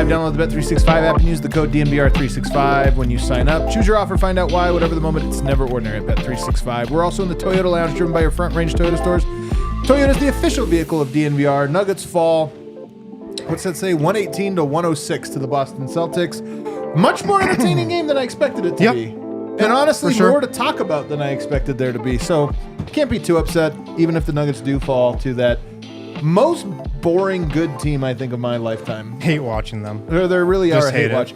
Download the Bet365 app and use the code DNVR365 when you sign up. Choose your offer, find out why. Whatever the moment, it's never ordinary at Bet365. We're also in the Toyota Lounge, driven by your Front Range Toyota stores. Toyota is the official vehicle of DNVR. Nuggets fall, what's that say, 118 to 106 to the Boston Celtics. Much more entertaining game than I expected it to be. And honestly, more to talk about than I expected there to be. So, can't be too upset, even if the Nuggets do fall to that most boring good team, I think, of my lifetime. Hate watching them. They really are a hate watch.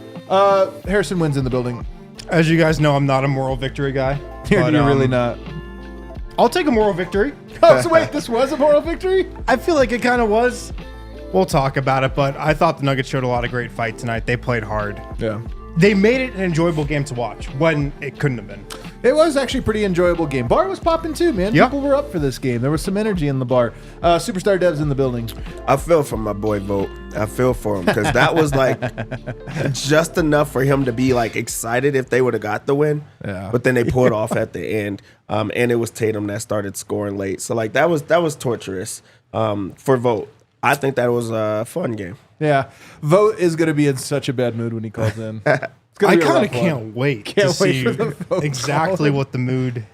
Harrison wins in the building. As you guys know, I'm not a moral victory guy. You're really not. I'll take a moral victory. Oh, so wait, this was a moral victory? I feel like it kind of was. We'll talk about it, but I thought the Nuggets showed a lot of great fight tonight. They played hard. Yeah. They made it an enjoyable game to watch when it couldn't have been. It was actually a pretty enjoyable game. Bar was popping too, man. Yep. People were up for this game. There was some energy in the bar. Superstar Dev's in the building. I feel for my boy Vogt. I feel for him because that was like just enough for him to be like excited if they would have got the win. Yeah. But then they pulled off at the end, and it was Tatum that started scoring late. So like that was torturous for Vogt. I think that was a fun game. Yeah, Vogt is going to be in such a bad mood when he calls in. I kind of can't wait to see exactly what the mood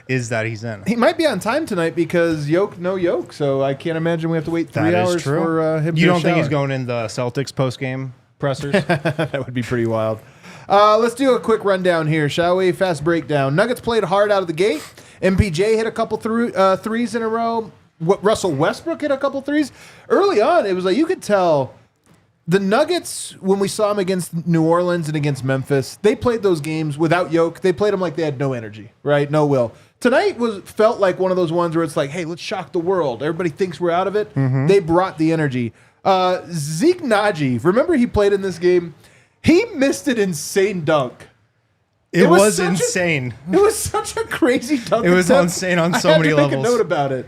is that he's in. He might be on time tonight because no yoke, so I can't imagine we have to wait 3 hours for him to You don't think he's going in the Celtics postgame pressers? That would be pretty wild. Let's do a quick rundown here, shall we? Fast breakdown. Nuggets played hard out of the gate. MPJ hit a couple threes in a row. Russell Westbrook hit a couple threes. Early on, it was like you could tell the Nuggets, when we saw them against New Orleans and against Memphis, they played those games without Yoke. They played them like they had no energy, right? No will. Tonight felt like one of those ones where it's like, hey, let's shock the world. Everybody thinks we're out of it. Mm-hmm. They brought the energy. Zeke Naji, remember he played in this game? He missed an insane dunk. It was insane. It was such a crazy dunk. It was insane on so many levels. I had to make a note about it.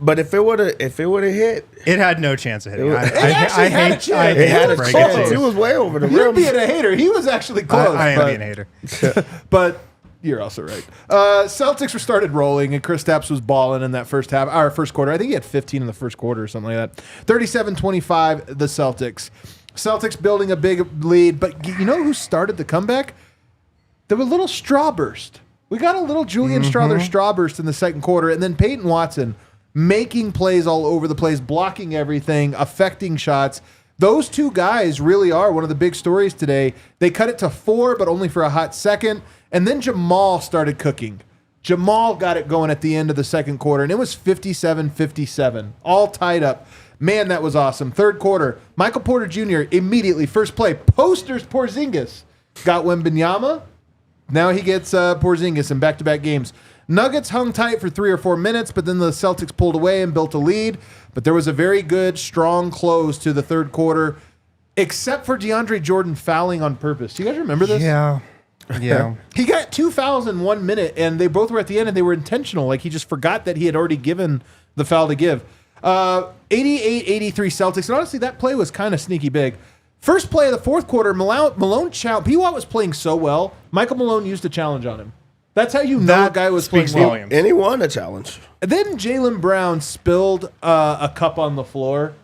But if it would have hit, it had no chance of hitting. It had a chance. He was way over the rim. You're being a hater. He was actually close. I am being a hater. But you're also right. Celtics were started rolling, and Kristaps was balling in that first quarter. I think he had 15 in the first quarter or something like that. 37-25, the Celtics. Celtics building a big lead, but you know who started the comeback? There was a little straw burst. We got a little Julian Strawther straw burst in the second quarter, and then Peyton Watson making plays all over the place, blocking everything, affecting shots. Those two guys really are one of the big stories today. They cut it to 4, but only for a hot second. And then Jamal started cooking. Jamal got it going at the end of the second quarter, and it was 57-57, all tied up. Man, that was awesome. Third quarter, Michael Porter Jr. immediately, first play, posters Porzingis. Got Wembanyama. Now he gets Porzingis in back-to-back games. Nuggets hung tight for 3 or 4 minutes, but then the Celtics pulled away and built a lead. But there was a very good, strong close to the third quarter, except for DeAndre Jordan fouling on purpose. Do you guys remember this? Yeah. He got 2 fouls in 1 minute, and they both were at the end, and they were intentional. Like, he just forgot that he had already given the foul to give. 88-83 Celtics. And honestly, that play was kind of sneaky big. First play of the fourth quarter, Malone challenge. P-Watt was playing so well, Michael Malone used a challenge on him. That's how you know a guy was playing well. And he won a challenge. And then Jaylen Brown spilled a cup on the floor.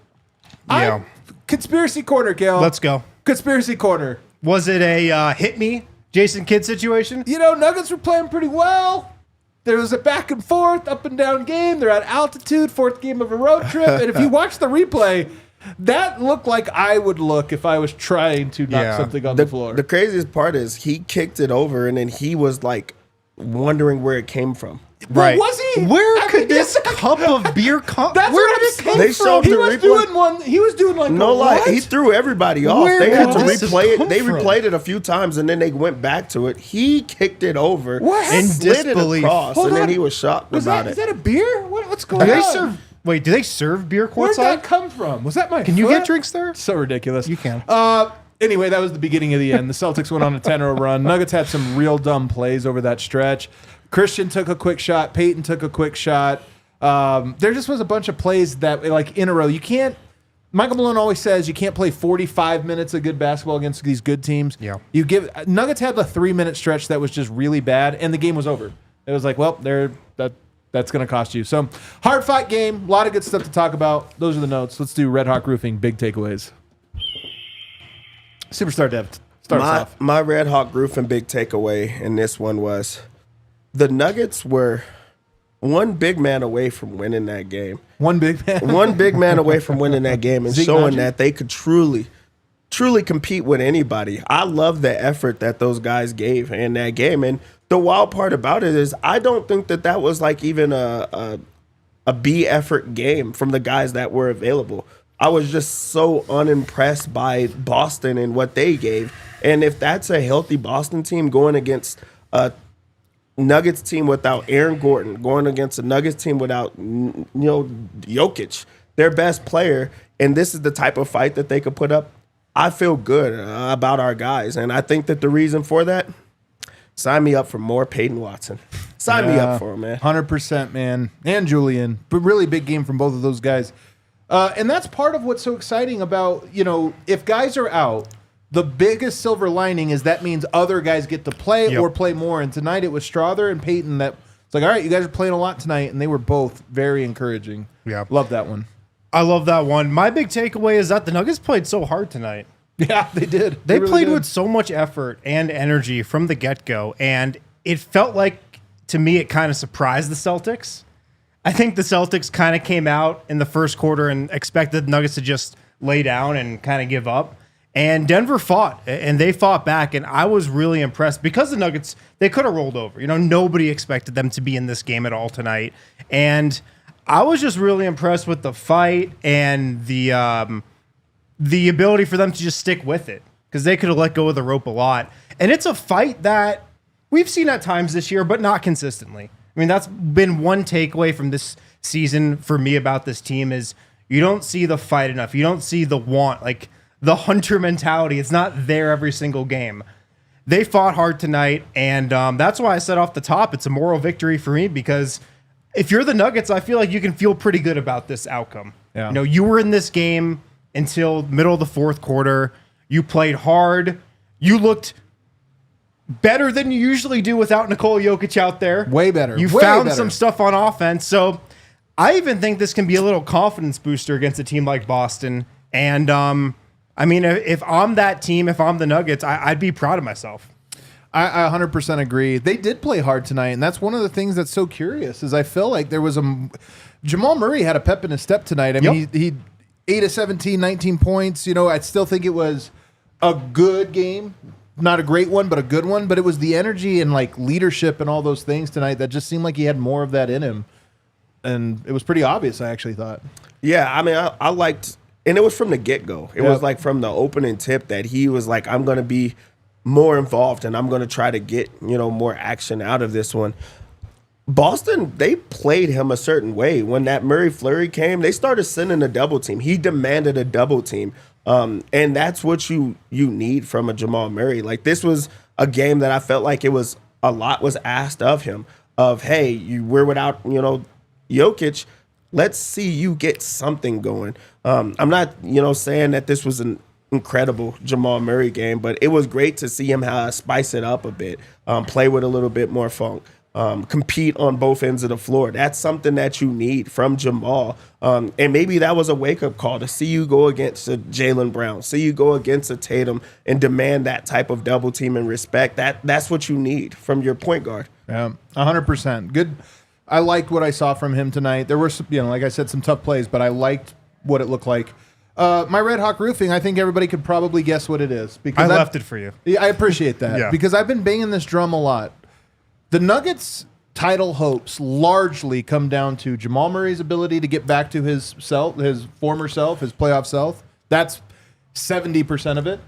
Yeah. Conspiracy corner, Kale. Let's go. Conspiracy corner. Was it a hit me, Jason Kidd situation? You know, Nuggets were playing pretty well. There was a back and forth, up and down game. They're at altitude, fourth game of a road trip. And if you watch the replay, that looked like I would look if I was trying to knock something on the floor. The craziest part is he kicked it over, and then he was like wondering where it came from. Right. Was he? Where could this cup of beer come? That's Where where did it it came They from. showed He the was replay. doing one. He was doing like No a lie, what? he threw everybody off. Where They had to did this replay come it. They from? replayed it a few times, and then they went back to it. He kicked it over, What? In slid it disbelief. across, Hold and on. then he was shocked Was about that, it. is that a beer? What's going Do they on? serve? Wait, do they serve beer Where'd that courtside? come from? Was that my Can you foot? get drinks there? So ridiculous. You can. Anyway, that was the beginning of the end. The Celtics went on a 10-0 run. Nuggets had some real dumb plays over that stretch. Christian took a quick shot. Peyton took a quick shot. There just was a bunch of plays that, like, in a row. You can't. Michael Malone always says you can't play 45 minutes of good basketball against these good teams. Yeah. Nuggets had the 3-minute stretch that was just really bad, and the game was over. It was like, well, that's going to cost you. So, hard-fought game. A lot of good stuff to talk about. Those are the notes. Let's do Red Hawk Roofing, big takeaways. Superstar Dev, start us off. My Red Hawk Roofing big takeaway in this one was the Nuggets were one big man away from winning that game. One big man. One big man away from winning that game and Zeke showing Naji? that they could truly compete with anybody. I love the effort that those guys gave in that game. And the wild part about it is I don't think that was like even a B effort game from the guys that were available. I was just so unimpressed by Boston and what they gave. And if that's a healthy Boston team going against a Nuggets team without Aaron Gordon, going against a Nuggets team without Jokic, their best player, and this is the type of fight that they could put up, I feel good about our guys. And I think that the reason for that, sign me up for more Peyton Watson. Sign me up for him, man. 100%, man. And Julian. But really big game from both of those guys. And that's part of what's so exciting about, if guys are out, the biggest silver lining is that means other guys get to play or play more. And tonight it was Strawther and Peyton that it's like, all right, you guys are playing a lot tonight. And they were both very encouraging. Yeah. Love that one. I love that one. My big takeaway is that the Nuggets played so hard tonight. Yeah, they did. They really played did. with so much effort and energy from the get-go, and it felt like, to me, it kind of surprised the Celtics. I think the Celtics kind of came out in the first quarter and expected the Nuggets to just lay down and kind of give up. And Denver fought, and they fought back, and I was really impressed because the Nuggets, they could have rolled over. Nobody expected them to be in this game at all tonight. And I was just really impressed with the fight and the ability for them to just stick with it because they could have let go of the rope a lot. And it's a fight that we've seen at times this year, but not consistently. I mean, that's been one takeaway from this season for me about this team is you don't see the fight enough. You don't see the want, like the hunter mentality. It's not there every single game. They fought hard tonight, and that's why I said off the top, it's a moral victory for me because if you're the Nuggets, I feel like you can feel pretty good about this outcome. Yeah. You were in this game until middle of the fourth quarter. You played hard. You looked better than you usually do without Nikola Jokic out there. Way better. You Way found better. some stuff on offense. So I even think this can be a little confidence booster against a team like Boston. And I mean, if I'm that team, if I'm the Nuggets, I'd be proud of myself. I 100% agree. They did play hard tonight, and that's one of the things that's so curious is I feel like there was Jamal Murray had a pep in his step tonight. I mean, he 8 of 17, 19 points. I still think it was a good game. Not a great one, but a good one. But it was the energy and like leadership and all those things tonight that just seemed like he had more of that in him. And it was pretty obvious, I actually thought. Yeah, I mean, I liked, and it was from the get-go. It was like from the opening tip that he was like, I'm going to be more involved and I'm going to try to get, more action out of this one. Boston, they played him a certain way. When that Murray flurry came, they started sending a double team. He demanded a double team. And that's what you need from a Jamal Murray. Like, this was a game that I felt like a lot was asked of him of, hey, we're without, Jokic. Let's see you get something going. I'm not, saying that this was an incredible Jamal Murray game, but it was great to see him spice it up a bit, play with a little bit more funk, compete on both ends of the floor. That's something that you need from Jamal. And maybe that was a wake-up call to see you go against a Jaylen Brown, see you go against a Tatum and demand that type of double team and respect. That's what you need from your point guard. Yeah, 100%. Good. I liked what I saw from him tonight. There were, like I said, some tough plays, but I liked what it looked like. My Red Hawk Roofing, I think everybody could probably guess what it is. Because I left it for you. Yeah, I appreciate that. Yeah. Because I've been banging this drum a lot. The Nuggets' title hopes largely come down to Jamal Murray's ability to get back to his former self, his playoff self. That's 70% of it.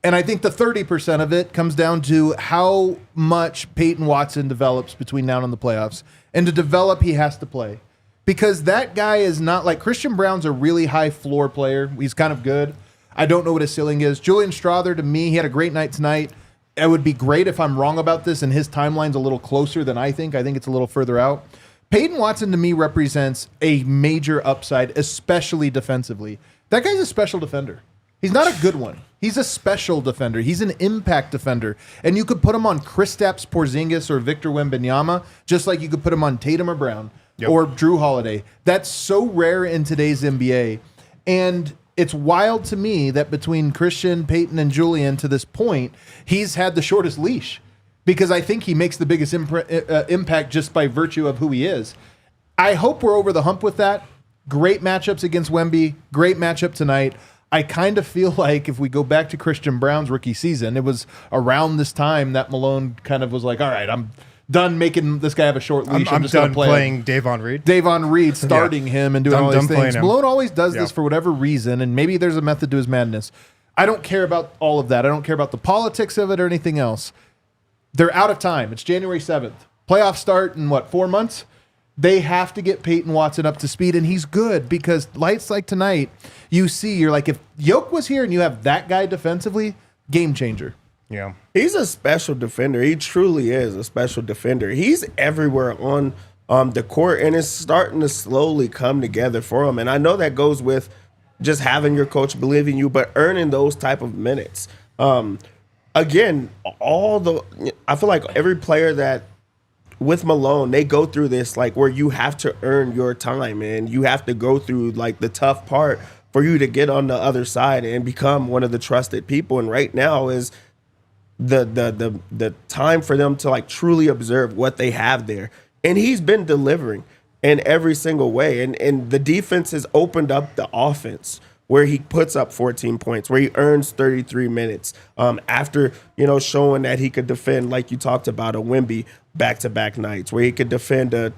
And I think the 30% of it comes down to how much Peyton Watson develops between now and the playoffs. And to develop, he has to play. Because that guy is not like Christian Brown's a really high floor player. He's kind of good. I don't know what his ceiling is. Julian Strawther, to me, he had a great night tonight. It would be great if I'm wrong about this and his timeline's a little closer than I think. I think it's a little further out. Peyton Watson, to me, represents a major upside, especially defensively. That guy's a special defender. He's not a good one. He's a special defender. He's an impact defender. And you could put him on Kristaps Porzingis or Victor Wembanyama, just like you could put him on Tatum or Brown or Drew Holiday. That's so rare in today's NBA. And it's wild to me that between Christian, Peyton, and Julian to this point, he's had the shortest leash because I think he makes the biggest impact just by virtue of who he is. I hope we're over the hump with that. Great matchups against Wemby. Great matchup tonight. I kind of feel like if we go back to Christian Brown's rookie season, it was around this time that Malone kind of was like, all right, I'm done making this guy have a short leash. I'm just done play playing Davon Reed. Davon Reed starting him and doing all these things. him. Malone always does this for whatever reason, and maybe there's a method to his madness. I don't care about all of that. I don't care about the politics of it or anything else. They're out of time. It's January 7th. Playoffs start in, 4 months? They have to get Peyton Watson up to speed, and he's good because lights like tonight, you're like, if Jokic was here and you have that guy defensively, game changer. Yeah. He's a special defender. He truly is a special defender. He's everywhere on the court, and it's starting to slowly come together for him. And I know that goes with just having your coach believe in you, but earning those type of minutes. Again, I feel like every player that with Malone, they go through this like where you have to earn your time and you have to go through like the tough part for you to get on the other side and become one of the trusted people. And right now is the time for them to like truly observe what they have there. And he's been delivering in every single way. And the defense has opened up the offense where he puts up 14 points, where he earns 33 minutes after, showing that he could defend, like you talked about, a Wemby back-to-back nights, where he could defend a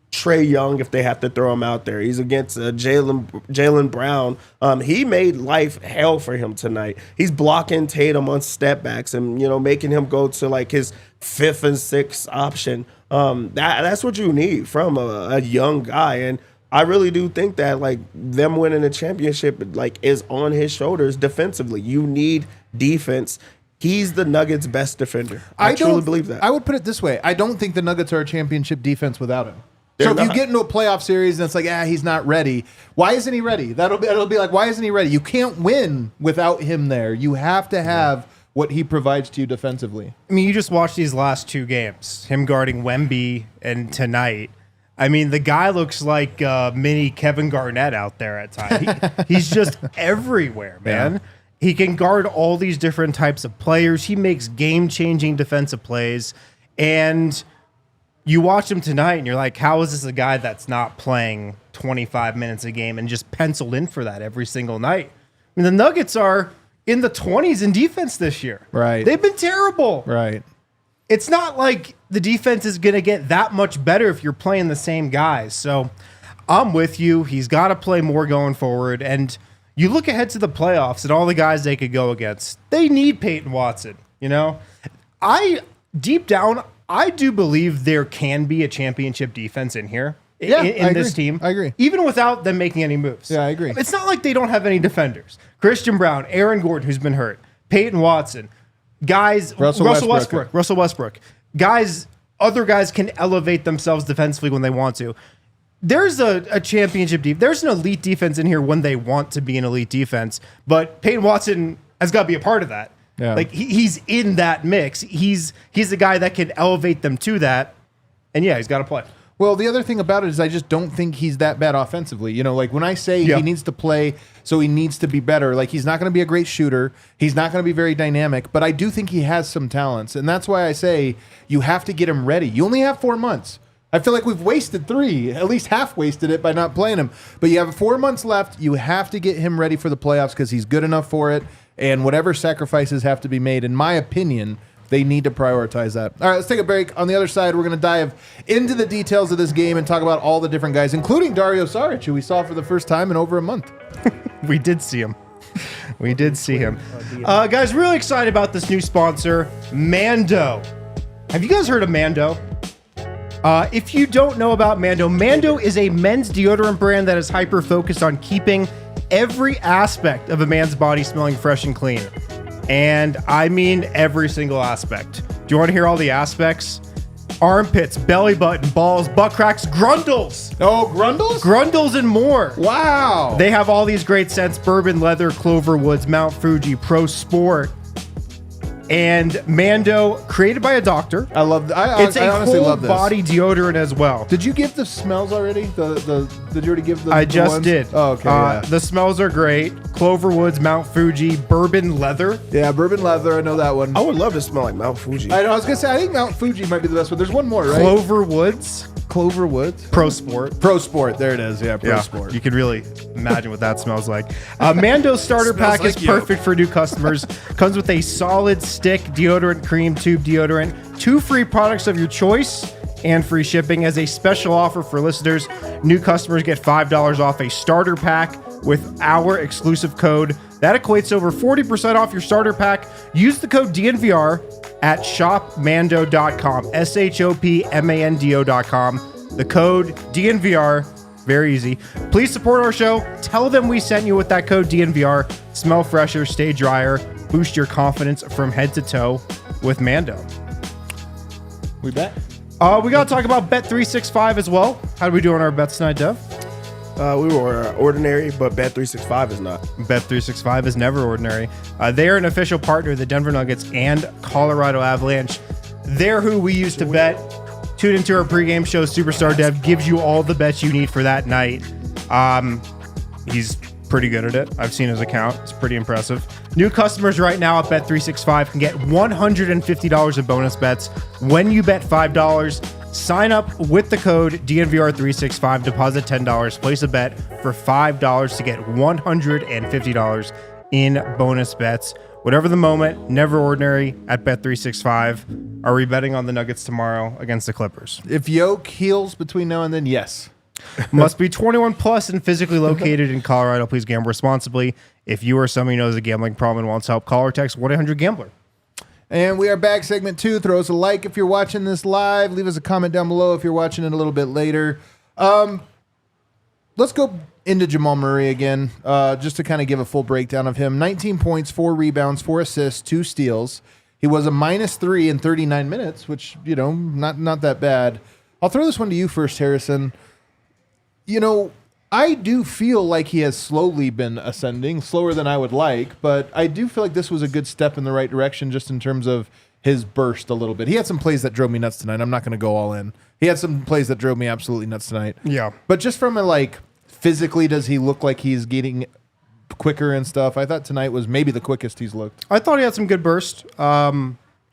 Trae Young if they have to throw him out there. He's against Jaylen Brown. He made life hell for him tonight. He's blocking Tatum on step backs and, making him go to like his 5th and 6th option. That's what you need from a young guy. And I really do think that like them winning a championship like is on his shoulders defensively. You need defense. He's the Nuggets' best defender. I truly believe that. I would put it this way. I don't think the Nuggets are a championship defense without him. So if you get into a playoff series and it's like, he's not ready. Why isn't he ready? It'll be like, why isn't he ready? You can't win without him there. You have to have what he provides to you defensively. I mean, you just watched these last 2 games, him guarding Wemby and tonight. I mean, the guy looks like mini Kevin Garnett out there at times. He's just everywhere, man. Yeah. He can guard all these different types of players. He makes game-changing defensive plays. And you watch him tonight, and you're like, how is this a guy that's not playing 25 minutes a game and just penciled in for that every single night? I mean, the Nuggets are in the 20s in defense this year. Right. They've been terrible. Right. It's not like the defense is going to get that much better if you're playing the same guys. So I'm with you. He's got to play more going forward. And you look ahead to the playoffs and all the guys they could go against. They need Peyton Watson. Deep down, I do believe there can be a championship defense in here. In this team. I agree. Even without them making any moves. Yeah, I agree. It's not like they don't have any defenders. Christian Brown, Aaron Gordon, who's been hurt, Peyton Watson, guys, Russell Westbrook. Other guys can elevate themselves defensively when they want to. There's a championship defense. There's an elite defense in here when they want to be an elite defense. But Peyton Watson has got to be a part of that. Yeah. Like he's in that mix. He's the guy that can elevate them to that. And he's got to play. Well, the other thing about it is I just don't think he's that bad offensively. Like when I say he needs to play, so he needs to be better, like he's not going to be a great shooter. He's not going to be very dynamic, but I do think he has some talents. And that's why I say you have to get him ready. You only have 4 months. I feel like we've wasted 3, at least half wasted it by not playing him. But you have 4 months left. You have to get him ready for the playoffs because he's good enough for it. And whatever sacrifices have to be made, in my opinion, They need to prioritize that. All right, let's take a break. On the other side, we're going to dive into the details of this game and talk about all the different guys, including Dario Saric, who we saw for the first time in over a month. We did see him. We did see him. Guys, really excited about this new sponsor, Mando. Have you guys heard of Mando? If you don't know about Mando, Mando is a men's deodorant brand that is hyper-focused on keeping every aspect of a man's body smelling fresh and clean. And I mean every single aspect. Do you want to hear all the aspects? Armpits, belly button, balls, butt cracks, grundles. Oh, grundles? Grundles and more. Wow. They have all these great scents: bourbon, leather, clover woods, Mount Fuji, Pro Sport. And Mando, created by a doctor. I love It's a honestly whole love this. body deodorant as well. Did you give the smells already? Did you already give the I the just ones? did. Oh, okay. Yeah. The smells are great. Clover woods, Mount Fuji, bourbon leather. Yeah, bourbon leather. I know that one. I would love to smell like Mount Fuji. I was gonna say I think Mount Fuji might be the best one. There's one more, right? Clover woods, Clover Woods. Pro Sport. Pro Sport. There it is. Yeah, Pro Sport. You can really imagine what that smells like. Mando's starter Smells pack is like you. perfect for new customers. Comes with a solid stick deodorant, cream tube deodorant, 2 free products of your choice, and free shipping. As a special offer for listeners, new customers get $5 off a starter pack with our exclusive code. That equates to over 40% off your starter pack. Use the code DNVR at shopmando.com, shopmando.com. The code DNVR, very easy. Please support our show. Tell them we sent you with that code DNVR. Smell fresher, stay drier, boost your confidence from head to toe with Mando. We bet. We got to talk about Bet365 as well. How do we do on our bets tonight, Dev? We were ordinary, but Bet365 is not. Bet365 is never ordinary. They are an official partner of the Denver Nuggets and Colorado Avalanche. They're who we use to bet. Tune into our pregame show. Superstar Dev gives you all the bets you need for that night. He's pretty good at it. I've seen his account. It's pretty impressive. New customers right now at Bet365 can get $150 in bonus bets when you bet $5. Sign up with the code DNVR365, deposit $10, place a bet for $5 to get $150 in bonus bets. Whatever the moment, never ordinary at Bet365. Are we betting on the Nuggets tomorrow against the Clippers? If Yoke heals between now and then, yes. Must be 21 plus and physically located in Colorado. Please gamble responsibly. If you or someone you know has a gambling problem and wants help, call or text 1-800-GAMBLER. And we are back, segment 2. Throw us a like if you're watching this live. Leave us a comment down below if you're watching it a little bit later. Let's go into Jamal Murray again, just to kind of give a full breakdown of him. 19 points, 4 rebounds, 4 assists, 2 steals. He was a -3 in 39 minutes, which, you know, not that bad. I'll throw this one to you first, Harrison. You know, I do feel like he has slowly been ascending, slower than I would like, but I do feel like this was a good step in the right direction just in terms of his burst a little bit. He had some plays that drove me nuts tonight. I'm not going to go all in. He had some plays that drove me absolutely nuts tonight. Yeah. But just from a, like, physically, does he look like he's getting quicker and stuff? I thought tonight was maybe the quickest he's looked. I thought he had some good burst.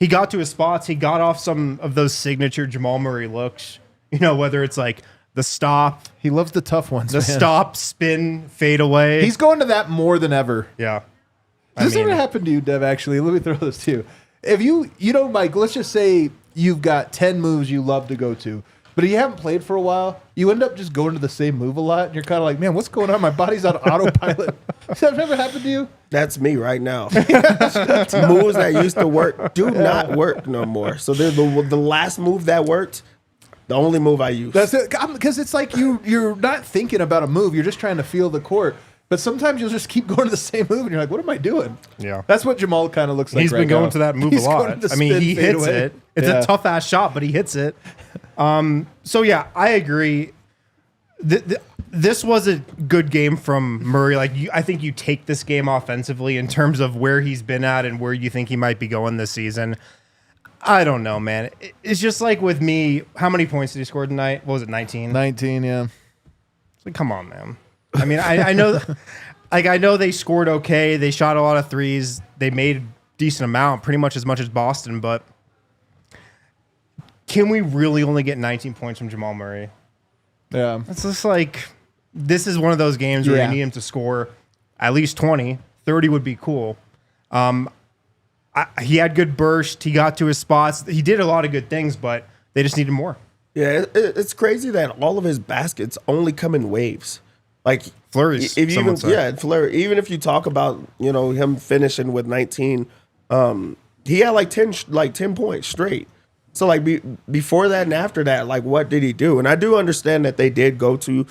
He got to his spots. He got off some of those signature Jamal Murray looks, you know, whether it's like the stop, He loves the tough ones, the man. stop, spin, fade away. He's going to that more than ever. Yeah. Does this ever happen to you, Dev, actually? Let me throw this to you. If you know, Mike, let's just say you've got 10 moves you love to go to, but you haven't played for a while, you end up just going to the same move a lot, and you're kind of like, man, what's going on? My body's on autopilot. Has that ever happened to you? That's me right now. Moves that used to work do not work no more. So the last move that worked, the only move I use. That's it. Because it's like you're not thinking about a move. You're just trying to feel the court. But sometimes you'll just keep going to the same move, and you're like, what am I doing? Yeah. That's what Jamal kind of looks like He's right been going now. to that move He's a lot. going to I mean, spin, he fade hits away. it. It's Yeah. a tough ass shot, but he hits it. So yeah, I agree. This was a good game from Murray. Like, I think you take this game offensively in terms of where he's been at and where you think he might be going this season. I don't know, man. It's just like with me. How many points did he score tonight? What was it, 19? 19, yeah. It's like, come on, man. I mean, I know, like, I know they scored okay. They shot a lot of threes. They made a decent amount, pretty much as Boston. But can we really only get 19 points from Jamal Murray? Yeah. It's just like, this is one of those games where Yeah. you need him to score at least 20. 30 would be cool. He had good burst. He got to his spots. He did a lot of good things, but they just needed more. Yeah, it's crazy that all of his baskets only come in waves. Like flurries. If you flurry. Even if you talk about him finishing with 19, he had like 10 points straight. So like before that and after that, like what did he do? And I do understand that they did go to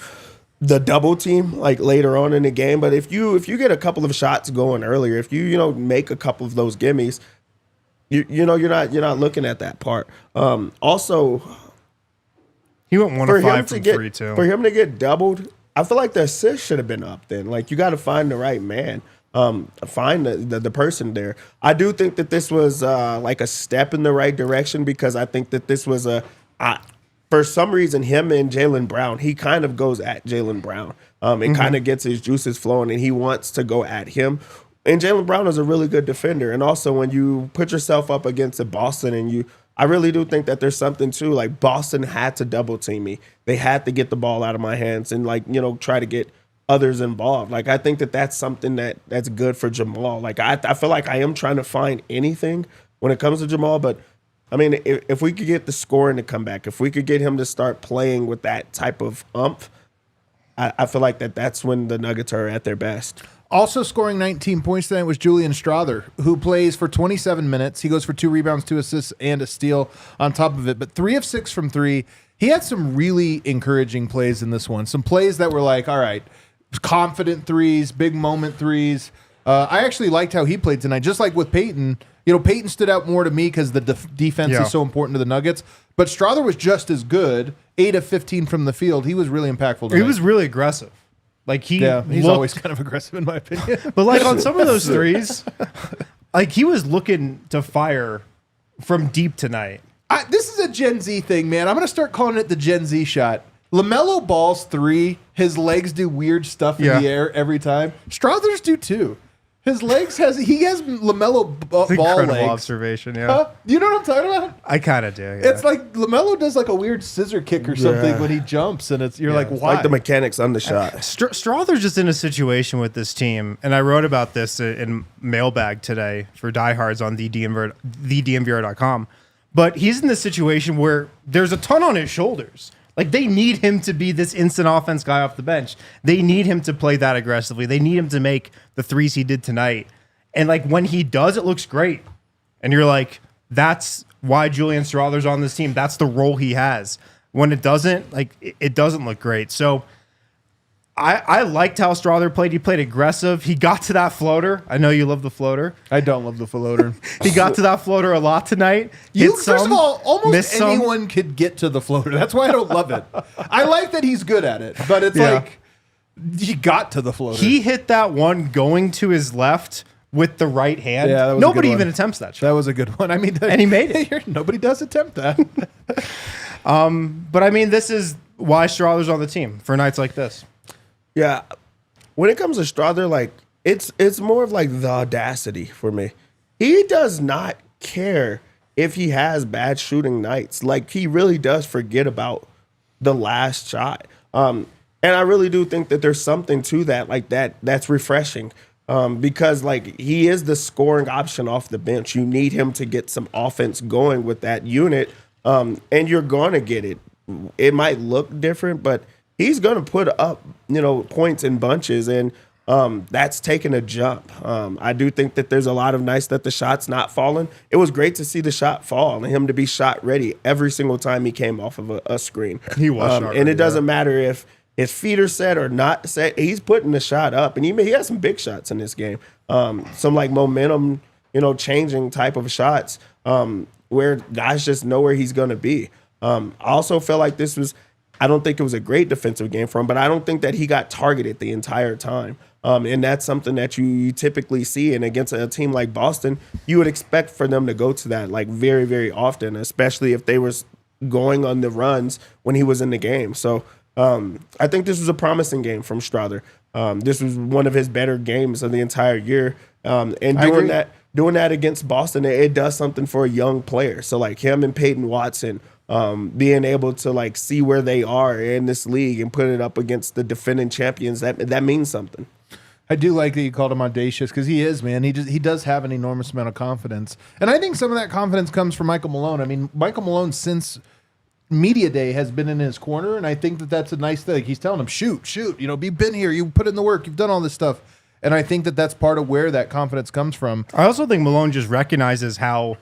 the double team like later on in the game, but if you get a couple of shots going earlier, if you make a couple of those gimmies, you're not looking at that part. Also, he went 1 of 5 from 3 too. For him to get doubled, I feel like the assist should have been up then. Like you got to find the right man. Find the person there. I do think that this was like a step in the right direction because I think that this was for some reason him and Jaylen Brown, he kind of goes at Jaylen Brown. It kind of gets his juices flowing and he wants to go at him. And Jaylen Brown is a really good defender. And also when you put yourself up against a Boston and I really do think that there's something too. Like Boston had to double team me. They had to get the ball out of my hands and try to get others involved. Like I think that that's something that's good for Jamal. Like I feel like I am trying to find anything when it comes to Jamal, but I mean, if we could get the scoring to come back, if we could get him to start playing with that type of umph, I feel like that's when the Nuggets are at their best. Also scoring 19 points tonight was Julian Strawther, who plays for 27 minutes. He goes for 2 rebounds, 2 assists, and a steal on top of it. But 3 of 6 from 3. He had some really encouraging plays in this one. Some plays that were like, all right, confident threes, big moment threes. I actually liked how he played tonight. Just like with Peyton, Peyton stood out more to me because the defense is so important to the Nuggets. But Strawther was just as good. 8 of 15 from the field. He was really impactful tonight. He was really aggressive. Like he's always kind of aggressive in my opinion. But like on some of those threes, like he was looking to fire from deep tonight. This is a Gen Z thing, man. I'm going to start calling it the Gen Z shot. LaMelo Ball's 3, his legs do weird stuff in the air every time. Strawther's do too. His legs has LaMelo Ball Incredible legs. Observation, yeah. You know what I'm talking about? I kind of do. Yeah. It's like LaMelo does like a weird scissor kick or something when he jumps, and you're like, why? Like the mechanics on the shot. Strawther's just in a situation with this team, and I wrote about this in Mailbag today for diehards on DNVR.com. But he's in this situation where there's a ton on his shoulders. Like they need him to be this instant offense guy off the bench. They need him to play that aggressively. They need him to make the threes he did tonight. And like when he does, it looks great. And you're like, that's why Julian Strawther's on this team. That's the role he has. When it doesn't, like it doesn't look great. So I liked how Strawther played. He played aggressive. He got to that floater. I know you love the floater. I don't love the floater. He got to that floater a lot tonight. First of all, almost anyone could get to the floater. That's why I don't love it. I like that he's good at it, but it's like he got to the floater. He hit that one going to his left with the right hand. Yeah, that was nobody a good even one. attempts that shot. That was a good one. I mean, and he made it. Nobody does attempt that. But I mean, this is why Strawther's on the team for nights like this. Yeah. When it comes to Strawther, like it's more of like the audacity for me. He does not care if he has bad shooting nights. Like he really does forget about the last shot. And I really do think that there's something to that, like that's refreshing. Because like he is the scoring option off the bench. You need him to get some offense going with that unit. And you're gonna get it. It might look different, but he's gonna put up, points in bunches, and that's taking a jump. I do think that there's a lot of nights that the shot's not falling. It was great to see the shot fall and him to be shot ready every single time he came off of a screen. He was shot ready, and it doesn't matter if his feet are set or not set. He's putting the shot up, and he has some big shots in this game. Some like momentum, changing type of shots where guys just know where he's gonna be. I also felt like I don't think it was a great defensive game for him, but I don't think that he got targeted the entire time. And that's something that you typically see. And against a team like Boston, you would expect for them to go to that like very, very often, especially if they were going on the runs when he was in the game. So I think this was a promising game from Strawther. This was one of his better games of the entire year. And doing that against Boston, it does something for a young player. So like him and Peyton Watson, being able to like see where they are in this league and put it up against the defending champions, that means something. I do like that you called him audacious because he is, man. He does have an enormous amount of confidence. And I think some of that confidence comes from Michael Malone. I mean, Michael Malone, since media day, has been in his corner, and I think that that's a nice thing. He's telling him, shoot, you've been here, you put in the work, you've done all this stuff. And I think that that's part of where that confidence comes from. I also think Malone just recognizes how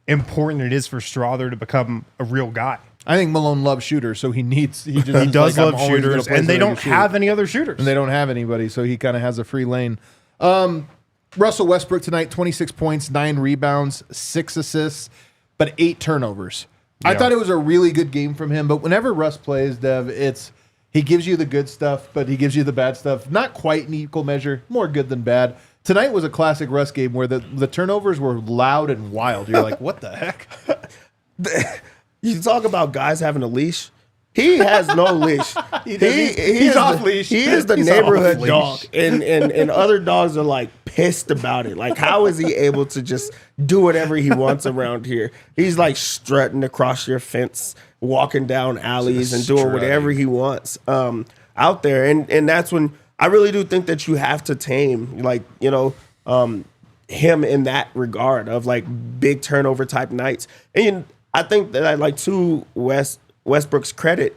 important it is for Strawther to become a real guy. I think Malone loves shooters, so he does love shooters, and they don't have any other shooters. And they don't have anybody, so he kind of has a free lane. Russell Westbrook tonight, 26 points, 9 rebounds, 6 assists, but 8 turnovers. Yeah. I thought it was a really good game from him, but whenever Russ plays, Dev, he gives you the good stuff, but he gives you the bad stuff. Not quite in equal measure, more good than bad. Tonight was a classic Russ game where the turnovers were loud and wild. You're like, what the heck? You talk about guys having a leash. He has no leash. He's off leash. He is the neighborhood dog, and other dogs are like pissed about it. Like, how is he able to just do whatever he wants around here? He's like strutting across your fence, walking down alleys, and doing whatever he wants out there. And that's when I really do think that you have to tame, like, him in that regard of like big turnover type nights. And I think that, like, to Westbrook's credit,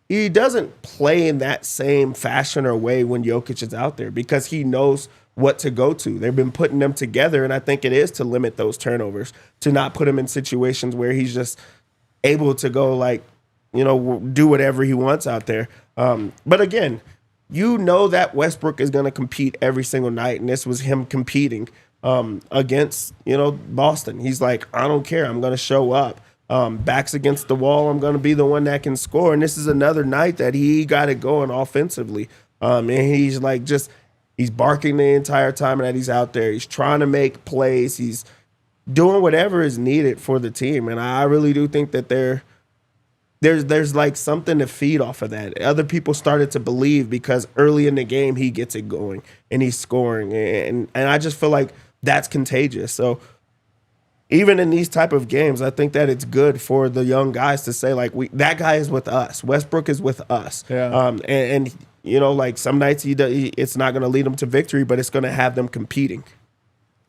he doesn't play in that same fashion or way when Jokic is out there because he knows what to go to. They've been putting them together, and I think it is to limit those turnovers, to not put him in situations where he's just able to go, like, do whatever he wants out there. But again, that Westbrook is going to compete every single night, and this was him competing against, Boston. He's like, I don't care. I'm going to show up. Backs against the wall, I'm going to be the one that can score. And this is another night that he got it going offensively. And he's like he's barking the entire time that he's out there. He's trying to make plays. He's doing whatever is needed for the team. And I really do think that there's like something to feed off of that. Other people started to believe because early in the game he gets it going and he's scoring. And I just feel like that's contagious. So even in these type of games, I think that it's good for the young guys to say, like, that guy is with us. Westbrook is with us. Yeah. And like some nights it's not going to lead them to victory, but it's going to have them competing.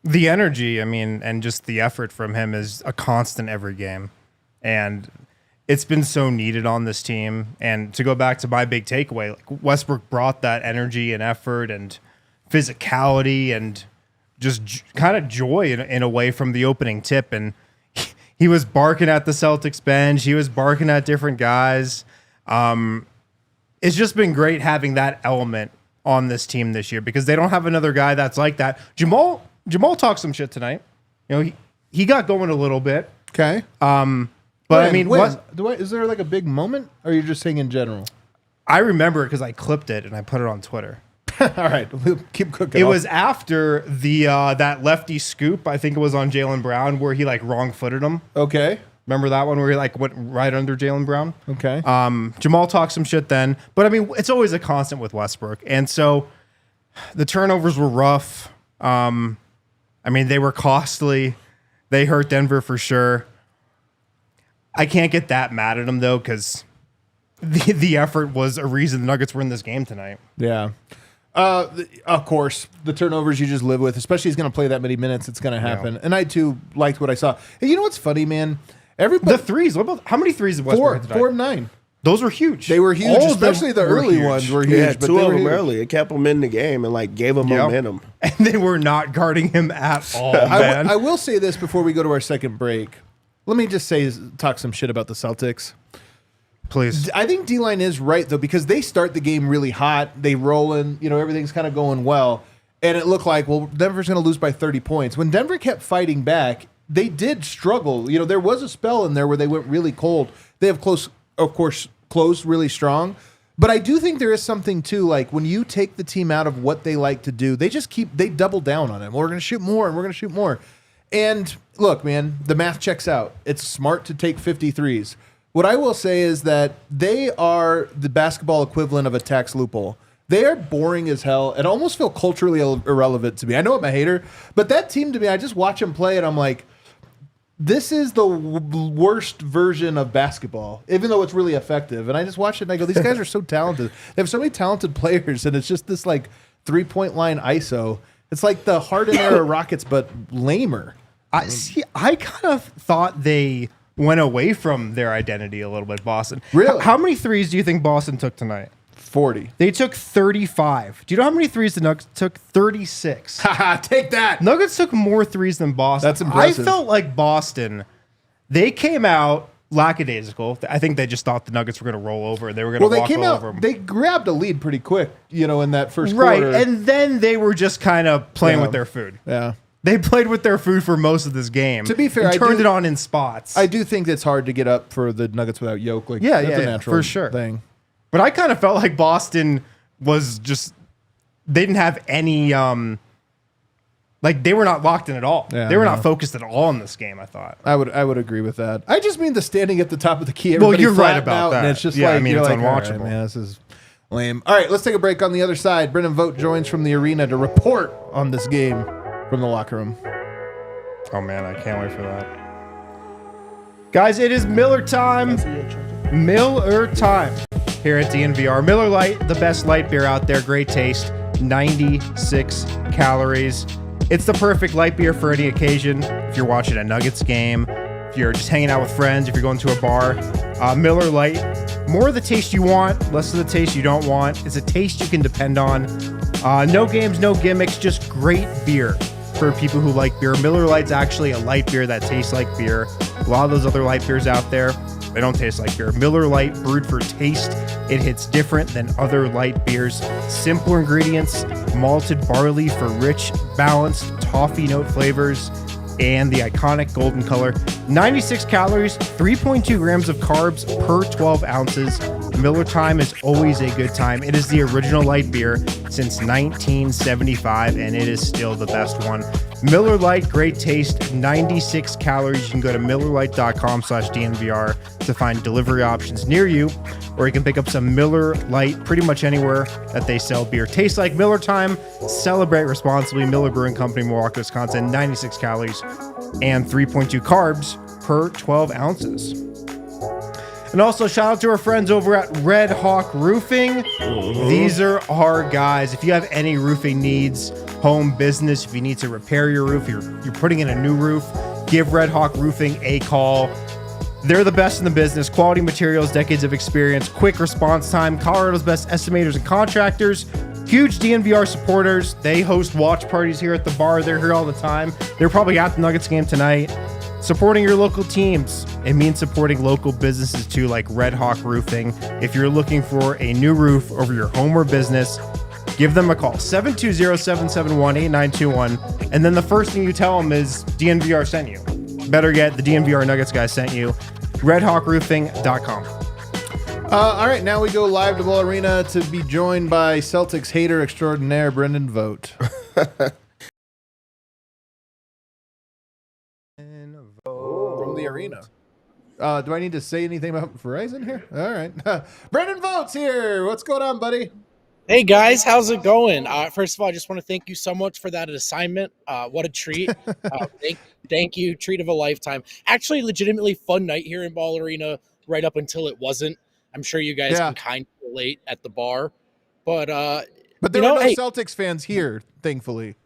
The energy, I mean, and just the effort from him is a constant every game. And it's been so needed on this team. And to go back to my big takeaway, like, Westbrook brought that energy and effort and physicality and just kind of joy in a way from the opening tip. And he was barking at the Celtics bench. He was barking at different guys. It's just been great having that element on this team this year because they don't have another guy that's like that. Jamal talked some shit tonight. He got going a little bit. Okay. But I mean, is there like a big moment, or are you just saying in general? I remember it because I clipped it and I put it on Twitter. All right, we'll keep cooking. It was after the that lefty scoop. I think it was on Jaylen Brown where he like wrong-footed him. Okay. Remember that one where he like went right under Jaylen Brown? Okay. Jamal talked some shit then, but I mean, it's always a constant with Westbrook, and so the turnovers were rough. I mean, they were costly. They hurt Denver for sure. I can't get that mad at him though, because the effort was a reason the Nuggets were in this game tonight. Yeah. Of course, the turnovers you just live with, especially he's going to play that many minutes, it's going to happen. Yeah. And I, too, liked what I saw. And you know what's funny, man? The threes. How many threes did Westbrook hit tonight? 4 of 9. Those were huge. They were huge, especially the early ones were huge. Yeah, but 2 of them early. It kept him in the game and like gave him momentum. And they were not guarding him at all, man. I will say this before we go to our second break. Let me just talk some shit about the Celtics. Please. I think D-line is right, though, because they start the game really hot. They roll in. Everything's kind of going well. And it looked like, well, Denver's going to lose by 30 points. When Denver kept fighting back, they did struggle. There was a spell in there where they went really cold. They have closed really strong. But I do think there is something, too, like when you take the team out of what they like to do, they double down on it. We're going to shoot more, and we're going to shoot more. And look, man, the math checks out. It's smart to take 53s. What I will say is that they are the basketball equivalent of a tax loophole. They are boring as hell and almost feel culturally irrelevant to me. I know I'm a hater, but that team to me, I just watch them play and I'm like, this is the worst version of basketball, even though it's really effective. And I just watch it and I go, these guys are so talented. They have so many talented players, and it's just this like 3-point line ISO. It's like the Harden era Rockets, but lamer. I kind of thought they went away from their identity a little bit, Boston. Really? How many threes do you think Boston took tonight? 40. They took 35. Do you know how many threes the Nuggets took? 36. Haha, take that. Nuggets took more threes than Boston. That's impressive. I felt like Boston, they came out lackadaisical. I think they just thought the Nuggets were going to roll over and they were going to walk all over them. They grabbed a lead pretty quick, in that first Right, quarter. and then they were just kind of playing with their food. Yeah. They played with their food for most of this game. To be fair, and turned it on in spots. I do think it's hard to get up for the Nuggets without Jokic. Yeah, That's a natural for sure. thing. But I kind of felt like Boston was just, they didn't have any, like they were not locked in at all. Yeah, they were not focused at all in this game, I thought. I would agree with that. I just mean the standing at the top of the key. Well, you're right flattened about out, that. And it's just Yeah, like, I mean, you're it's like, all right, unwatchable. man, this is lame. All right, let's take a break on the other side. Brendan Vogt joins from the arena to report on this game from the locker room. Oh man, I can't wait for that. Guys, it is Miller time. Miller time here at DNVR. Miller Lite, the best light beer out there. Great taste, 96 calories. It's the perfect light beer for any occasion. If you're watching a Nuggets game, if you're just hanging out with friends, if you're going to a bar, Miller Lite, more of the taste you want, less of the taste you don't want. It's a taste you can depend on. No games, no gimmicks, just great beer for people who like beer. Miller Lite's actually a light beer that tastes like beer. A lot of those other light beers out there, they don't taste like beer. Miller Lite, brewed for taste. It hits different than other light beers. Simpler ingredients, malted barley for rich, balanced toffee note flavors, and the iconic golden color. 96 calories, 3.2 grams of carbs per 12 ounces. Miller Time is always a good time. It is the original light beer since 1975, and it is still the best one. Miller Lite, great taste, 96 calories. You can go to MillerLite.com/DNVR to find delivery options near you, or you can pick up some Miller Lite pretty much anywhere that they sell beer. Tastes like Miller Time. Celebrate responsibly. Miller Brewing Company, Milwaukee, Wisconsin. 96 calories and 3.2 carbs per 12 ounces. And also shout out to our friends over at Red Hawk Roofing. These are our guys. If you have any roofing needs, home, business, if you need to repair your roof, you're putting in a new roof, give Red Hawk Roofing a call. They're the best in the business. Quality materials, decades of experience, quick response time, Colorado's best estimators and contractors, huge DNVR supporters. They host watch parties here at the bar. They're here all the time. They're probably at the Nuggets game tonight. Supporting your local teams. It means supporting local businesses too, like Red Hawk Roofing. If you're looking for a new roof over your home or business, give them a call, 720-771-8921. And then the first thing you tell them is DNVR sent you. Better yet, the DNVR Nuggets guy sent you. RedHawkRoofing.com. All right, now we go live to Ball Arena to be joined by Celtics hater extraordinaire Brendan Vogt. From the arena. Do I need to say anything about Verizon here? All right. Brendan Vogt's here. What's going on, buddy? Hey, guys. How's it going? First of all, I just want to thank you so much for that assignment. What a treat. Thank you. Treat of a lifetime. Actually, legitimately fun night here in Ball Arena right up until it wasn't. I'm sure you guys can kind of relate at the bar. But there were no Celtics fans here, thankfully.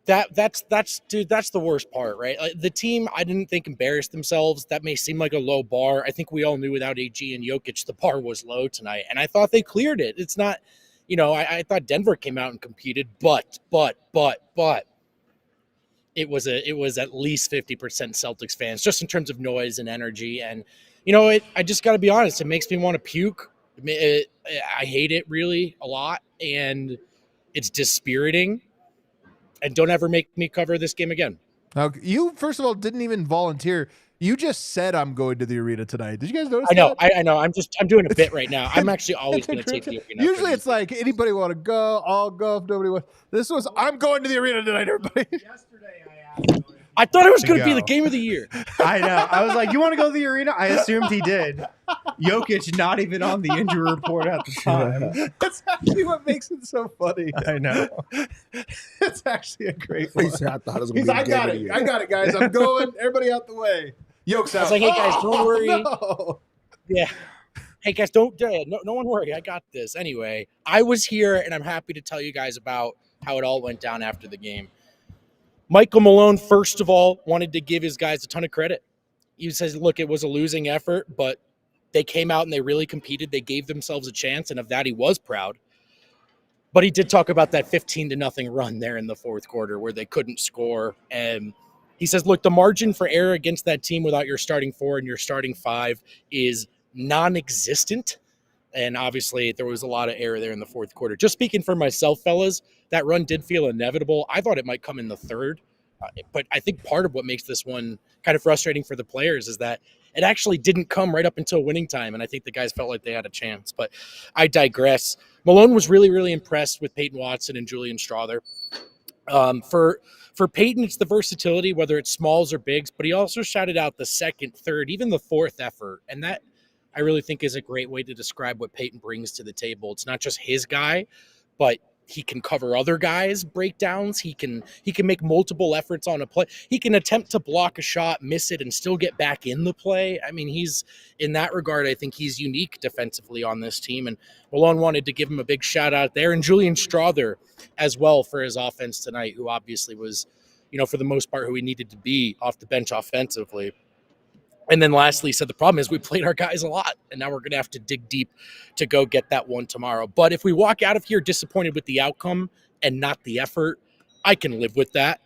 That's the worst part, right? Like, the team, I didn't think embarrassed themselves. That may seem like a low bar. I think we all knew without AG and Jokic, the bar was low tonight, and I thought they cleared it. It's not, I thought Denver came out and competed, but it was at least 50% Celtics fans, just in terms of noise and energy. And I just got to be honest, it makes me want to puke. I hate it really a lot, and it's dispiriting. And don't ever make me cover this game again. Now, you, first of all, didn't even volunteer. You just said, I'm going to the arena tonight. Did you guys notice that? I know. I'm doing a bit right now. I'm actually always going to take the arena. Usually it's like, anybody want to go? I'll go if nobody wants. This was, I'm going to the arena tonight, everybody. Yesterday I asked. I thought it was going to be the game of the year. I know. I was like, you want to go to the arena? I assumed he did. Jokic not even on the injury report at the time. That's actually what makes it so funny. I know. It's actually a great one. He said, I thought it was He's going like, to be I got it. I got it, guys. I'm going. Everybody out the way. Yoke's out. I was like, hey, guys, don't worry. No. Yeah. Hey guys, no one worry. I got this. Anyway, I was here and I'm happy to tell you guys about how it all went down after the game. Michael Malone, first of all, wanted to give his guys a ton of credit. He says, look, it was a losing effort, but they came out and they really competed. They gave themselves a chance, and of that he was proud. But he did talk about that 15-0 run there in the fourth quarter where they couldn't score. And he says, look, the margin for error against that team without your starting 4 and your starting 5 is non-existent. And obviously there was a lot of error there in the fourth quarter. Just speaking for myself, fellas, that run did feel inevitable. I thought it might come in the third. But I think part of what makes this one kind of frustrating for the players is that it actually didn't come right up until winning time. And I think the guys felt like they had a chance. But I digress. Malone was really, really impressed with Peyton Watson and Julian Strawther. For Peyton, it's the versatility, whether it's smalls or bigs. But he also shouted out the second, third, even the fourth effort. And that I really think is a great way to describe what Peyton brings to the table. It's not just his guy, but he can cover other guys' breakdowns. He can make multiple efforts on a play. He can attempt to block a shot, miss it, and still get back in the play. I mean, he's in that regard, I think he's unique defensively on this team. And Malone wanted to give him a big shout out there. And Julian Strawther as well for his offense tonight, who obviously was, for the most part, who he needed to be off the bench offensively. And then lastly, he said the problem is we played our guys a lot, and now we're going to have to dig deep to go get that one tomorrow. But if we walk out of here disappointed with the outcome and not the effort, I can live with that.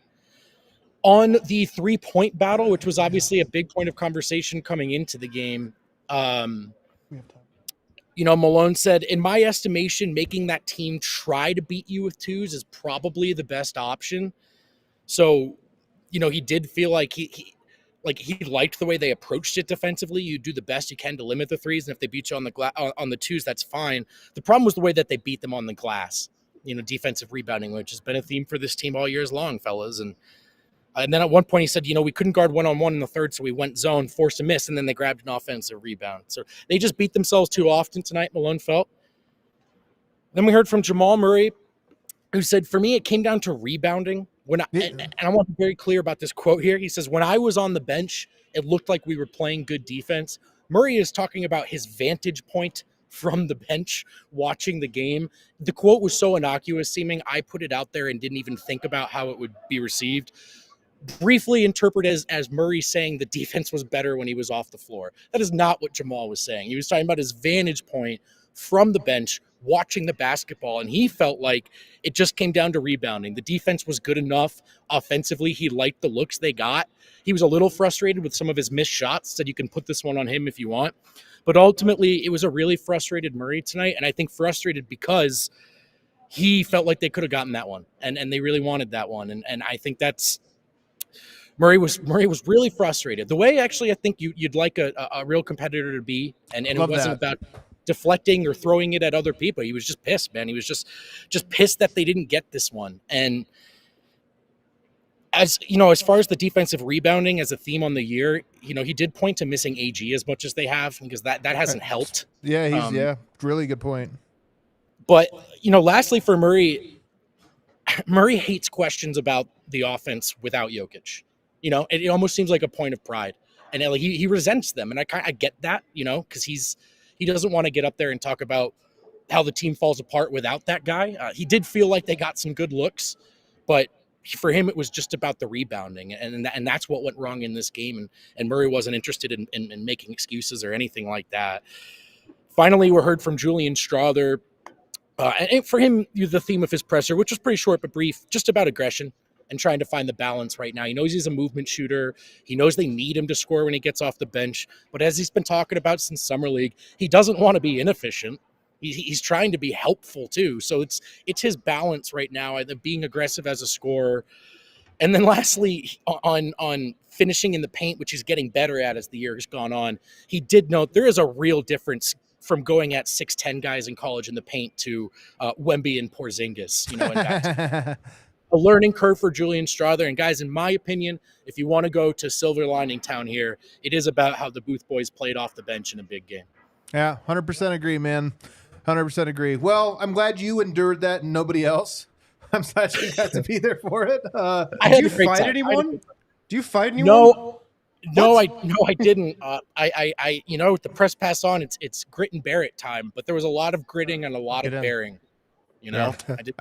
On the three-point battle, which was obviously a big point of conversation coming into the game, Malone said, in my estimation, making that team try to beat you with twos is probably the best option. So, he did feel like he liked the way they approached it defensively. You do the best you can to limit the threes, and if they beat you on the twos, that's fine. The problem was the way that they beat them on the glass. Defensive rebounding, which has been a theme for this team all years long, fellas. And then at one point he said, we couldn't guard one-on-one in the third, so we went zone, forced a miss, and then they grabbed an offensive rebound. So they just beat themselves too often tonight, Malone felt. Then we heard from Jamal Murray, who said, for me, it came down to rebounding. And I want to be very clear about this quote here. He says, when I was on the bench, it looked like we were playing good defense. Murray is talking about his vantage point from the bench watching the game. The quote was so innocuous seeming. I put it out there and didn't even think about how it would be received. Briefly interpreted as Murray saying the defense was better when he was off the floor. That is not what Jamal was saying. He was talking about his vantage point from the bench watching the basketball, and he felt like it just came down to rebounding. The defense was good enough. Offensively, he liked the looks they got. He was a little frustrated with some of his missed shots, said you can put this one on him if you want. But ultimately, it was a really frustrated Murray tonight, and I think frustrated because he felt like they could have gotten that one, and they really wanted that one. And I think that's Murray was really frustrated. The way actually I think you'd like a real competitor to be, and it wasn't about deflecting or throwing it at other people. He was just pissed, man. He was just pissed that they didn't get this one. And as far as the defensive rebounding as a theme on the year, he did point to missing AG as much as they have, because that hasn't helped. Yeah, really good point. But lastly for Murray hates questions about the offense without Jokic. It almost seems like a point of pride, and he resents them, and I get that, because he doesn't want to get up there and talk about how the team falls apart without that guy. He did feel like they got some good looks, but for him, it was just about the rebounding, and that's what went wrong in this game. And Murray wasn't interested in making excuses or anything like that. Finally, we heard from Julian Strawther, and for him, the theme of his presser, which was pretty short but brief, just about aggression and trying to find the balance right now. He knows he's a movement shooter. He knows they need him to score when he gets off the bench. But as he's been talking about since Summer League, he doesn't want to be inefficient. He's trying to be helpful too. So it's his balance right now, either being aggressive as a scorer. And then lastly, on finishing in the paint, which he's getting better at as the year has gone on, he did note there is a real difference from going at 6'10" guys in college in the paint to Wemby and Porzingis, and that's a learning curve for Julian Strawther. And guys, in my opinion, if you want to go to silver lining town here, it is about how the Booth boys played off the bench in a big game. Yeah, 100% agree, man. 100% agree. Well, I'm glad you endured that and nobody else. I'm glad you got to be there for it. Do you fight anyone? Do you fight anyone? No. No, I didn't. I with the press pass on, it's grit and bear it time, but there was a lot of gritting and a lot of bearing. I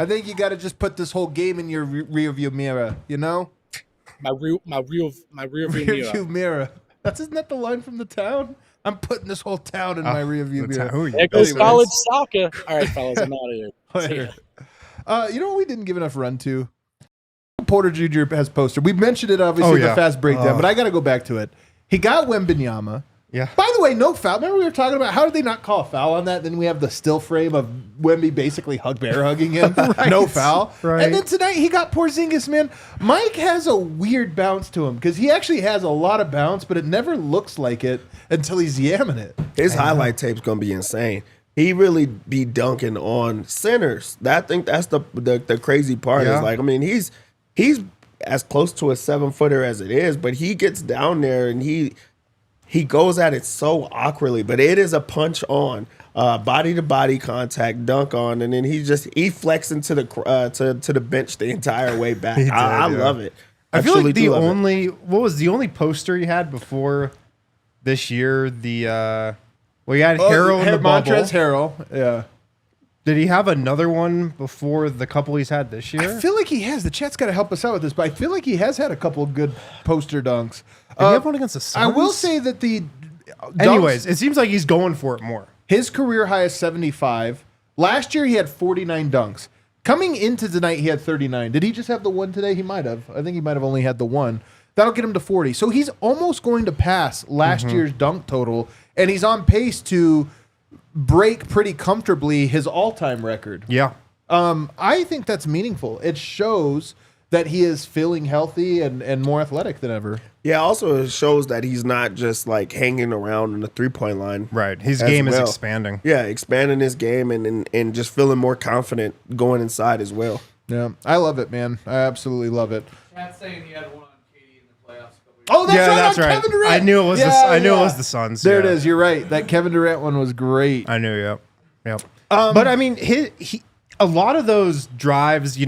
think you got to just put this whole game in your rear view mirror. My rear view mirror. mirror. Isn't that the line from The Town? I'm putting this whole town in my rear view mirror. There goes college soccer. All right, fellas, I'm out of here. You know what we didn't give enough run to? Porter Jr. has poster. We mentioned it obviously in the fast breakdown, but I got to go back to it. He got Wembanyama. Yeah. By the way, no foul. Remember we were talking about how did they not call a foul on that? Then we have the still frame of Wemby basically bear hugging him. Right. No foul. Right. And then tonight he got Porzingis, man. Mike has a weird bounce to him because he actually has a lot of bounce, but it never looks like it until he's yamming it. His highlight tape's going to be insane. He really be dunking on centers. I think that's the crazy part. Is like, I mean, he's as close to a 7-footer as it is, but he gets down there and he goes at it so awkwardly, but it is a punch on, body to body contact, dunk on, and then he flexed into the bench the entire way back. I love it. I feel like what was the only poster he had before this year? He had Harrell in the bubble. Montrezl Harrell, yeah. Did he have another one before the couple he's had this year? I feel like he has. The chat's got to help us out with this, but I feel like he has had a couple of good poster dunks. Did he have one against the Suns? I will say that Anyways, it seems like he's going for it more. His career high is 75. Last year he had 49 dunks. Coming into tonight, he had 39. Did he just have the one today? He might have. I think he might have only had the one. That'll get him to 40. So he's almost going to pass last year's dunk total, and he's on pace to break pretty comfortably his all-time record. Yeah. I think that's meaningful. It shows that he is feeling healthy and more athletic than ever. Yeah, also it shows that he's not just like hanging around in the three-point line. Right. His game is expanding. Yeah, expanding his game and just feeling more confident going inside as well. Yeah, I love it, man. I absolutely love it. Chat's saying he had one on KD in the playoffs. Oh, that's right. Kevin Durant. I knew it was it was the Suns. There it is. You're right. That Kevin Durant one was great. I knew. Yep. But I mean, he a lot of those drives,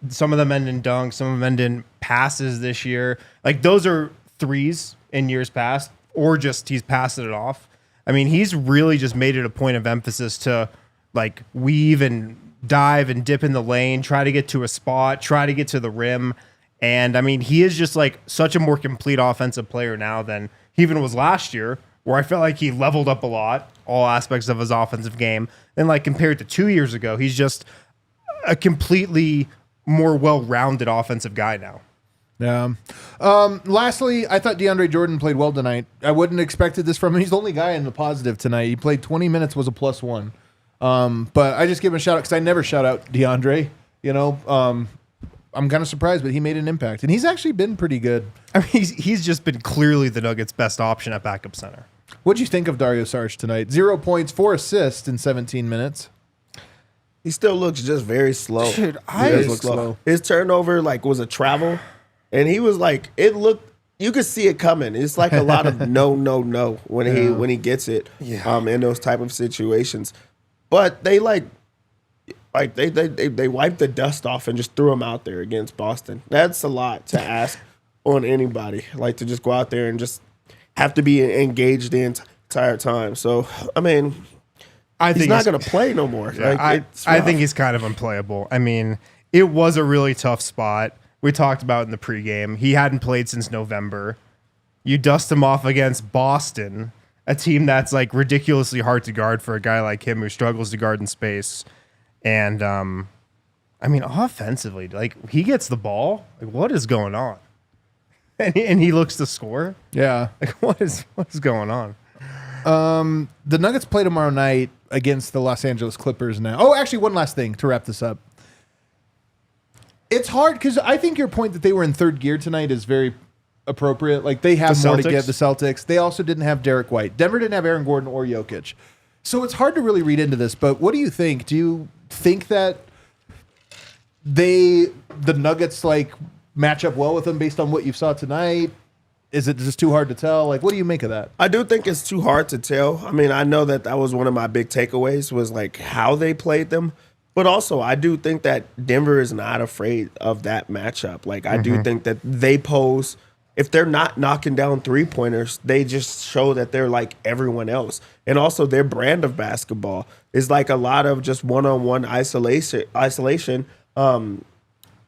some of them end in dunks, some of them end in passes this year. Like those are threes in years past, or just he's passing it off. I mean, he's really just made it a point of emphasis to like weave and dive and dip in the lane, try to get to a spot, try to get to the rim. And I mean, he is just like such a more complete offensive player now than he even was last year, where I felt like he leveled up a lot, all aspects of his offensive game. And like compared to 2 years ago, he's just a completely more well-rounded offensive guy now. Yeah. Lastly, I thought DeAndre Jordan played well tonight. I wouldn't have expected this from him. He's the only guy in the positive tonight. He played 20 minutes, was a +1. But I just give him a shout out because I never shout out DeAndre. I'm kind of surprised, but he made an impact, and he's actually been pretty good. I mean, he's just been clearly the Nuggets' best option at backup center. What'd you think of Dario Saric tonight? 0 points, 4 assists in 17 minutes. He still looks just very slow. Dude, very slow. His turnover was a travel, and he was like, you could see it coming. It's like a lot of no when he gets it in those type of situations. But they they wiped the dust off and just threw him out there against Boston. That's a lot to ask on anybody, to just go out there and just have to be engaged the entire time. So, I mean, he's not going to play no more. Yeah, I think he's kind of unplayable. I mean, it was a really tough spot. We talked about in the pregame. He hadn't played since November. You dust him off against Boston, a team that's ridiculously hard to guard for a guy like him who struggles to guard in space. And, I mean, offensively, he gets the ball. What is going on? And he looks to score. Yeah. What is going on? The Nuggets play tomorrow night against the Los Angeles Clippers now. Oh, actually, one last thing to wrap this up. It's hard because I think your point that they were in third gear tonight is very appropriate. They have more to get, the Celtics. They also didn't have Derek White. Denver didn't have Aaron Gordon or Jokic. So it's hard to really read into this, but what do you think? Do you think that the Nuggets match up well with them based on what you saw tonight? Is it just too hard to tell? What do you make of that? I do think it's too hard to tell. I mean, I know that was one of my big takeaways was how they played them. But also, I do think that Denver is not afraid of that matchup. I do think that they pose if they're not knocking down 3-pointers, they just show that they're like everyone else. And also their brand of basketball is like a lot of just one-on-one isolation. And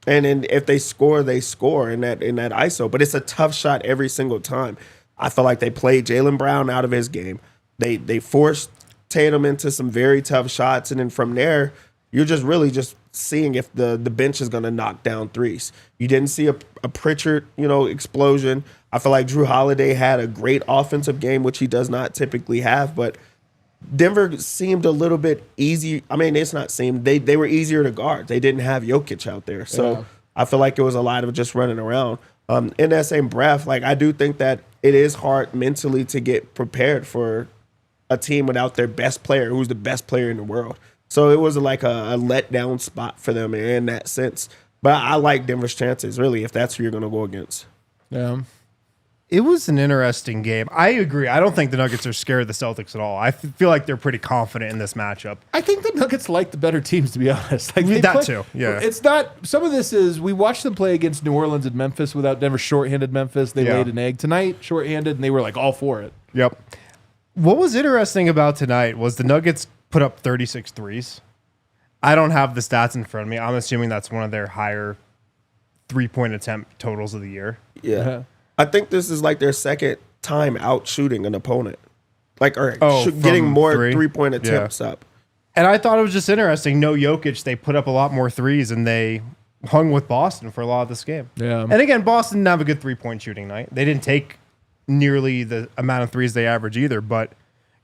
then if they score in that ISO. But it's a tough shot every single time. I feel like they played Jaylen Brown out of his game. They forced Tatum into some very tough shots, and then from there, you're just really just seeing if the bench is going to knock down threes. You didn't see a Pritchard, explosion. I feel like Drew Holiday had a great offensive game, which he does not typically have, but Denver seemed a little bit easy. I mean, it's not seemed. They were easier to guard. They didn't have Jokic out there. So I feel like it was a lot of just running around. In that same breath, like I do think that it is hard mentally to get prepared for a team without their best player, who's the best player in the world. So it was like a letdown spot for them in that sense. But I like Denver's chances, really, if that's who you're going to go against. Yeah. It was an interesting game. I agree. I don't think the Nuggets are scared of the Celtics at all. I feel like they're pretty confident in this matchup. I think the Nuggets like the better teams, to be honest. Like Too. Yeah. It's not. Some of this is we watched them play against New Orleans and Memphis without Denver. Shorthanded Memphis. They laid an egg tonight. Shorthanded, and they were like all for it. Yep. What was interesting about tonight was the Nuggets put up 36 threes. I don't have the stats in front of me. I'm assuming that's one of their higher 3-point attempt totals of the year. Yeah. Uh-huh. I think this is like their second time out shooting an opponent. Getting more 3-point attempts up. And I thought it was just interesting. No Jokic, they put up a lot more threes, and they hung with Boston for a lot of this game. Yeah. And again, Boston didn't have a good 3-point shooting night. They didn't take nearly the amount of threes they average either. But,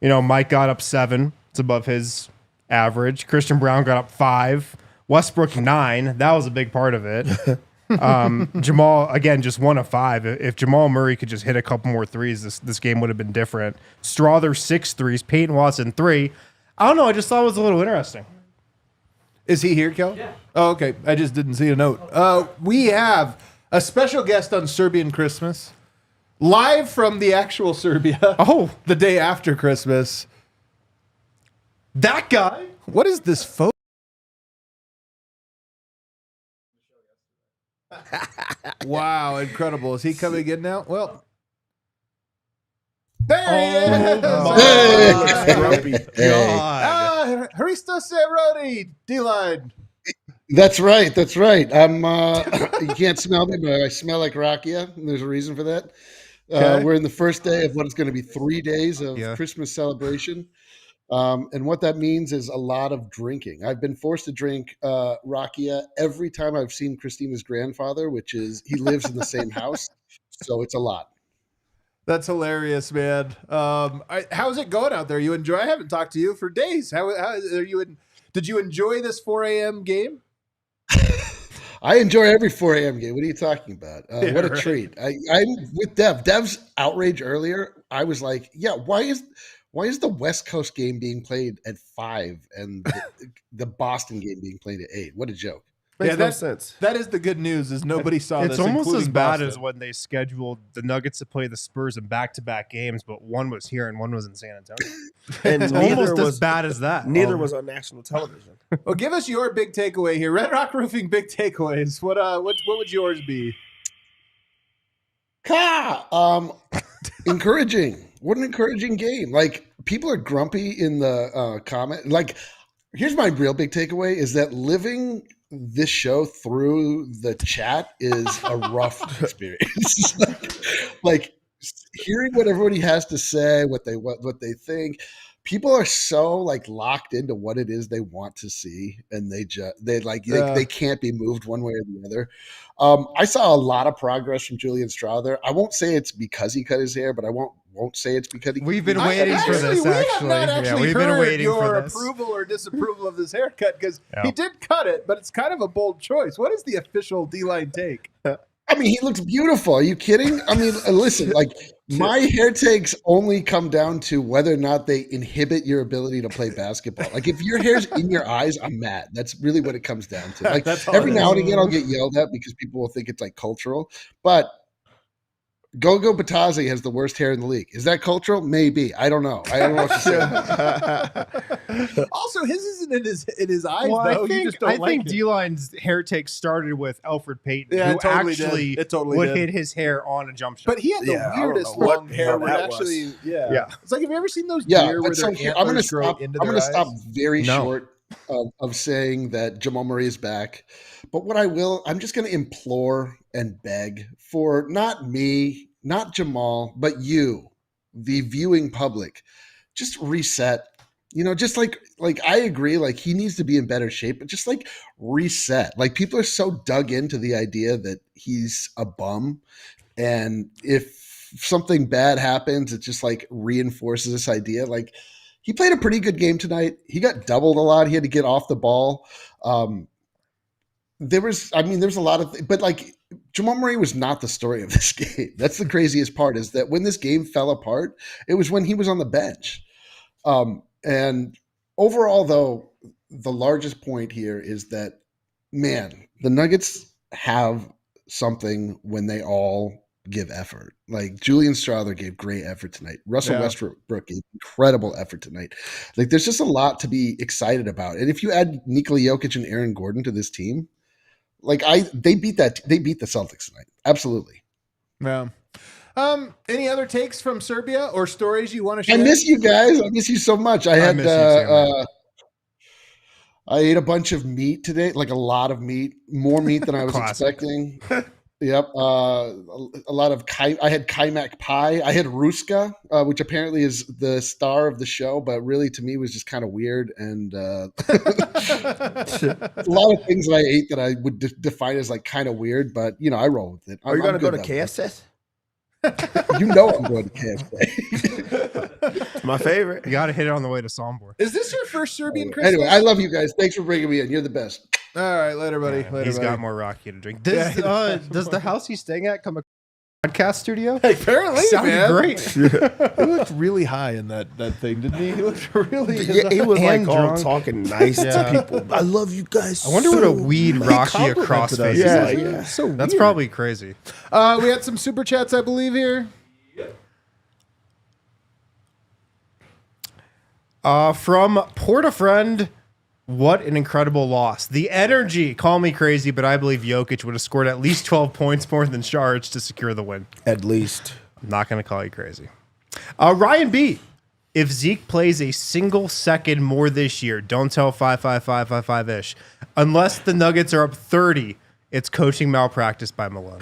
Mike got up 7. It's above his average. Christian Brown got up 5. Westbrook 9. That was a big part of it. Jamal, again, just 1 of 5. If Jamal Murray could just hit a couple more threes, this game would have been different. Strawther 6 threes. Peyton Watson 3. I don't know. I just thought it was a little interesting. Is he here, Kel? Yeah. Oh, okay. I just didn't see a note. We have a special guest on Serbian Christmas, live from the actual Serbia. Oh. The day after Christmas. That guy? What is this photo? Wow, incredible. Is he coming in now? Well, there he is. God. Hristos Rodi, D-line. That's right. I'm. You can't smell me, but I smell like rakia. And there's a reason for that. Okay. We're in the first day of what is going to be 3 days of Christmas celebration. And what that means is a lot of drinking. I've been forced to drink rakia every time I've seen Christina's grandfather, which is he lives in the same house. So it's a lot. That's hilarious, man. How's it going out there? You enjoy? I haven't talked to you for days. How are you? Did you enjoy this 4 a.m. game? I enjoy every 4 a.m. game. What are you talking about? What a treat. I'm with Dev. Dev's outrage earlier. I was like, yeah, why is the West Coast game being played at 5 and the Boston game being played at 8? What a joke. Makes no sense. That is the good news is nobody saw this. It's almost as including bad Boston. as when they scheduled the Nuggets to play the Spurs in back-to-back games, but one was here and one was in San Antonio. And It's neither almost was as bad as that. Neither was on national television. Well, give us your big takeaway here. Red Rock Roofing big takeaways. What would yours be? Encouraging. What an encouraging game. Like, people are grumpy in the comment. Like, here's my real big takeaway is that living this show through the chat is a rough experience. like hearing what everybody has to say, what they think. People are so like locked into what it is they want to see, and they can't be moved one way or the other. I saw a lot of progress from Julian Strawther. I won't say it's because he cut his hair, but I won't say it's because We've been waiting for this. We have not actually we've been heard waiting your for this. approval or disapproval of this haircut because he did cut it, but it's kind of a bold choice. What is the official D-line take? I mean, he looks beautiful. Are you kidding? I mean, listen, like my hair takes only come down to whether or not they inhibit your ability to play basketball. Like if your hair's in your eyes, I'm mad. That's really what it comes down to. Like every now and again, I'll get yelled at because people will think it's like cultural, but Gogo Batazzi has the worst hair in the league. Is that cultural? Maybe. I don't know. I don't know what to say. Also, his isn't in his eyes, Well, though. I think, You just don't like it. D-Line's hair take started with Alfred Payton, Yeah, who it totally actually did. It totally would did. hit his hair on a jump shot. But he had the Yeah, I don't weirdest know what long hair where it that was. actually, yeah. Yeah. It's like, have you ever seen those Yeah, deer where but so their here, I'm going to antlers grow stop. into I'm their going to stop eyes? very No. short of saying that Jamal Murray is back. But what I'm just going to implore and beg for not me, not Jamal, but you, the viewing public, just reset. Just like I agree, like he needs to be in better shape, but just like reset. Like people are so dug into the idea that he's a bum, and if something bad happens, it just like reinforces this idea. Like he played a pretty good game tonight. He got doubled a lot. He had to get off the ball. There's a lot of, but like Jamal Murray was not the story of this game. That's the craziest part, is that when this game fell apart, it was when he was on the bench. And overall, though, the largest point here is that, man, the Nuggets have something when they all give effort. Like Julian Strawther gave great effort tonight. Russell Westbrook gave incredible effort tonight. Like there's just a lot to be excited about. And if you add Nikola Jokic and Aaron Gordon to this team, they beat the Celtics tonight. Absolutely. Yeah. Any other takes from Serbia or stories you want to share? I miss you guys. I miss you so much. I miss you too, man. I ate a bunch of meat today, like a lot of meat, more meat than I was Classic. expecting. Yep. A lot of I had kaimak pie. I had ruska, which apparently is the star of the show, but really to me was just kind of weird. And a lot of things that I ate that I would define as like kind of weird, but I roll with it. Are you going to go to good that way. KSS? I'm going to KFC. It's my favorite. You got to hit it on the way to Sombor. Is this your first Serbian Christmas? Anyway, I love you guys. Thanks for bringing me in. You're the best. All right, later, buddy. Later, He's buddy. got more Rocky to drink. Does the house he's staying at come a podcast studio? Apparently, Sounded man. great. He looked really high in that thing, didn't he? He looked really. Yeah, he was like And all drunk. talking nice Yeah. to people. I love you guys. I wonder what a weed Rocky complimented across us. face Yeah, is. yeah. So That's weird. probably crazy. We had some super chats, I believe, here. From Portafriend, what an incredible loss. The energy, call me crazy, but I believe Jokic would have scored at least 12 points more than Saric to secure the win. At least. I'm not going to call you crazy. Ryan B, if Zeke plays a single second more this year, don't tell 5-5-5-5-5-ish. Unless the Nuggets are up 30, it's coaching malpractice by Malone.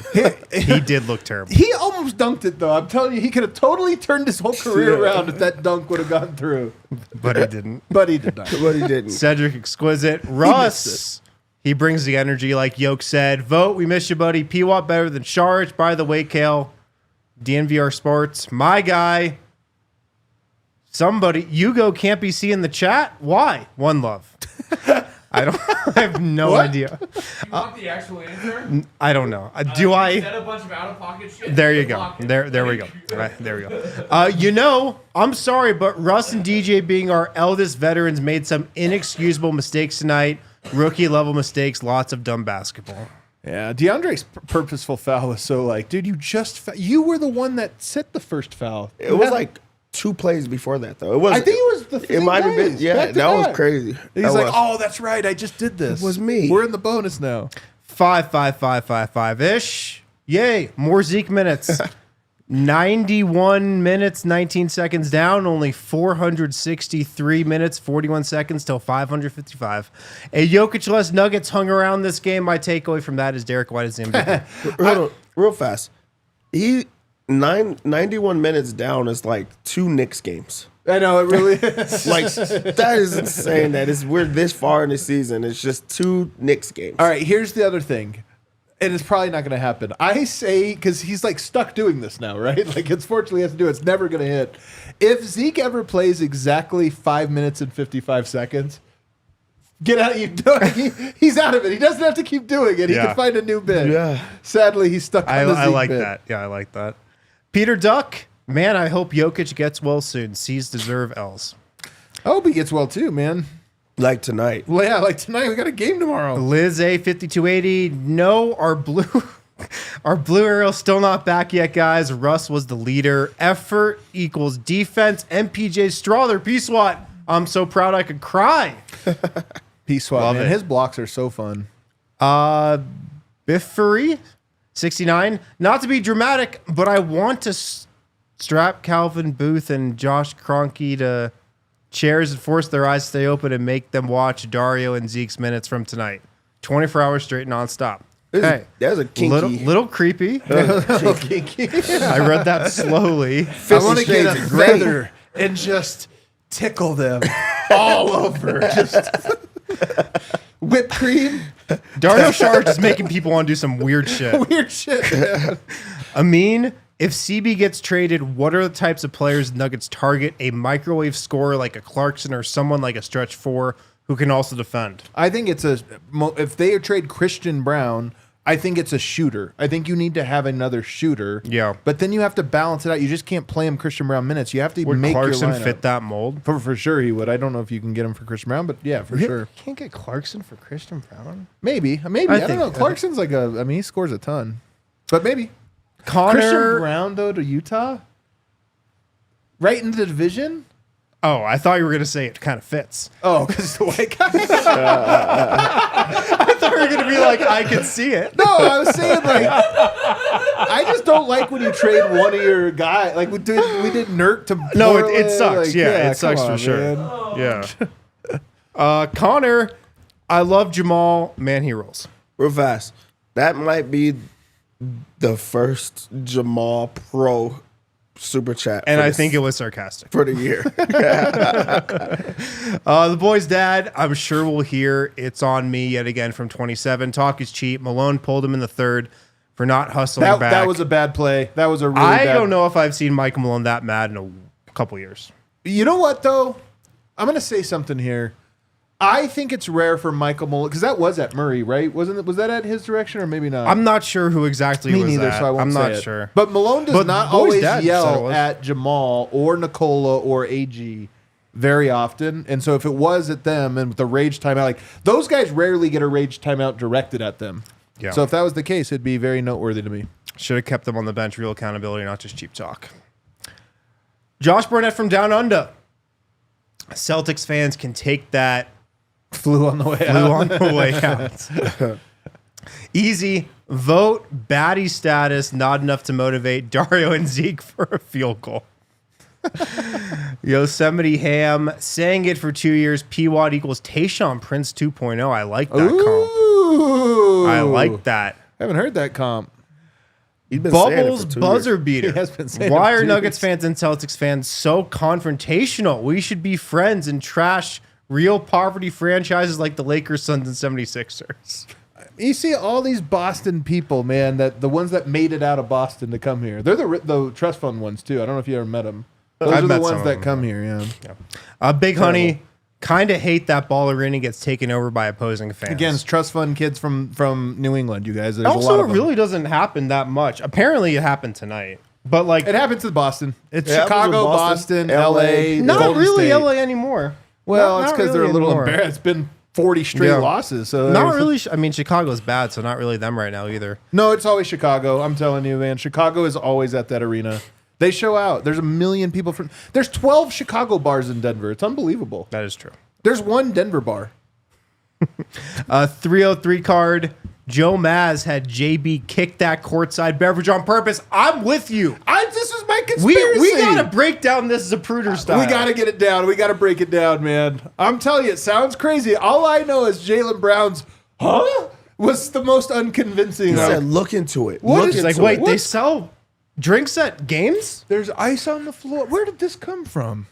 He did look terrible. He almost dunked it, though. I'm telling you, he could have totally turned his whole career around if that dunk would have gone through. But he didn't. But he did not. But he didn't. Cedric Exquisite. Russ. He brings the energy, like Yoke said. Vote, we miss you, buddy. P-Watt better than Saric. By the way, Kale. DNVR Sports. My guy. Somebody. Hugo can't be seen in the chat. Why? One love. I have no idea. You want the actual answer? I don't know. Said a bunch of out-of-pocket shit. There you go. There we go. Right, there we go. I'm sorry, but Russ and DJ, being our eldest veterans, made some inexcusable mistakes tonight. Rookie-level mistakes, lots of dumb basketball. Yeah, DeAndre's purposeful foul was so like, dude, you were the one that set the first foul. It was like 2 plays before that, though. It was. I think it was the It same might have been. days, Yeah, back to that was back. crazy. He's That like, was. oh, that's right, I just did this. It was me. We're in the bonus now. 5-5-5-5-5-ish. Yay, more Zeke minutes. 91 minutes, 19 seconds down, only 463 minutes, 41 seconds till 555. A Jokic-less Nuggets hung around this game. My takeaway from that is Derek White is the MVP. Hold on, real fast. 91 minutes down is like 2 Knicks games. I know, it really is. Like that is insane. We're this far in the season. It's just 2 Knicks games. All right, here's the other thing. And it's probably not going to happen. I say, because he's like stuck doing this now, right? Like, unfortunately, he has to do it. It's never going to hit. If Zeke ever plays exactly 5 minutes and 55 seconds, get out. He's out of it. He doesn't have to keep doing it. He Yeah. can find a new bid. Yeah. Sadly, he's stuck on the Zeke I like bid. that. Yeah, I like that. Peter Duck, man, I hope Jokic gets well soon. C's deserve L's. I hope he gets well, too, man. Like tonight. Well, yeah, like tonight, we got a game tomorrow. Liz A 5280. No, our blue Our Blue Arrow's still not back yet, guys. Russ was the leader. Effort equals defense. MPJ Strawther, P-SWAT. I'm so proud I could cry. P-SWAT, Love man. it. His blocks are so fun. Biffery, 69. Not to be dramatic, but I want to strap Calvin Booth and Josh Kroenke to chairs and force their eyes to stay open and make them watch Dario and Zeke's minutes from tonight. 24 hours straight nonstop. Hey, That's a kinky. little creepy. Kinky. I read that slowly. I want to get Shades a of gray. feather and just tickle them all over. Just whipped cream. Dario Saric is making people want to do some weird shit. Weird shit, man. Amin, if CB gets traded, what are the types of players Nuggets target? A microwave scorer like a Clarkson or someone like a stretch four who can also defend? I think it's if they trade Christian Brown, I think it's a shooter. I think you need to have another shooter. Yeah. But then you have to balance it out. You just can't play him Christian Brown minutes. You have to Would make Clarkson your lineup. fit that mold? For sure he would. I don't know if you can get him for Christian Brown, but yeah, for sure. Can't get Clarkson for Christian Brown. Maybe. I don't know. Clarkson's like he scores a ton. But maybe. Christian Connor. Brown, though, to Utah? Right in the division? Oh, I thought you were going to say it kind of fits. Oh, because the white guy? I thought you were going to be like, I can see it. No, I was saying, like, I just don't like when you trade one of your guys. Like, we did Nurk to No, it Portland. sucks. Like, Yeah, it come sucks for on, sure. man. Yeah. Connor, I love Jamal. Man, he rolls. Real fast. That might be the first Jamal Pro super chat. And I think it was sarcastic. for the year. The boy's dad, I'm sure we'll hear it's on me yet again from 27. Talk is cheap. Malone pulled him in the third for not hustling back. That was a bad play. That was a really I bad. don't know if I've seen Michael Malone that mad in a couple years. You know what, though? I'm going to say something here. I think it's rare for Michael Malone, because that was at Murray, right? Was that at his direction or maybe not? I'm not sure who exactly Me was neither, that. so I won't I'm say not it. sure. But Malone does But not Boy's always dad said it yell was. at Jamal or Nikola or AG very often. And so if it was at them and with the rage timeout, like those guys rarely get a rage timeout directed at them. Yeah. So if that was the case, it'd be very noteworthy to me. Should have kept them on the bench. Real accountability, not just cheap talk. Josh Burnett from Down Under. Celtics fans can take that Flew on the way flew out. on the way out. Easy. Vote baddie status. Not enough to motivate Dario and Zeke for a field goal. Yosemite Ham saying it for 2 years. P-Watt equals Tayshaun Prince 2.0. I like that comp. Ooh. I like that. Haven't heard that comp. He's been saying it for Bubbles 2 buzzer years. beater. He has been saying Why it are for Nuggets 2 fans and Celtics fans so confrontational? We should be friends and trash real poverty franchises like the Lakers, Suns, and 76ers. You see all these Boston people, man, that the ones that made it out of Boston to come here. They're the trust fund ones, too. I don't know if you ever met them. Those I've are the met ones some of that them, come here, yeah. Big Honey, kind of hate that ball arena gets taken over by opposing fans. Again, it's trust fund kids from New England, you guys. There's a also, lot it of them. really doesn't happen that much. Apparently, it happened tonight. But, like, It happens to Boston. It's It happens Chicago, with Boston, Boston, LA. LA, not Golden really State. LA anymore. Well, Not it's because really they're a little anymore. embarrassed. It's been 40 straight Yeah. losses. So Not there's- really. I mean, Chicago's bad, so not really them right now either. No, it's always Chicago. I'm telling you, man. Chicago is always at that arena. They show out. There's 1 million people from. There's 12 Chicago bars in Denver. It's unbelievable. That is true. There's one Denver bar. 303 card. Joe Maz had JB kick that courtside beverage on purpose. I'm with you. This is my We conspiracy. gotta break down this Zapruder style. We got to get it down. We got to break it down, man. I'm telling you, it sounds crazy. All I know is Jaylen Brown's, was the most unconvincing. He said, look into it. What Look is- It's like, into wait, it. they sell drinks at games? There's ice on the floor. Where did this come from?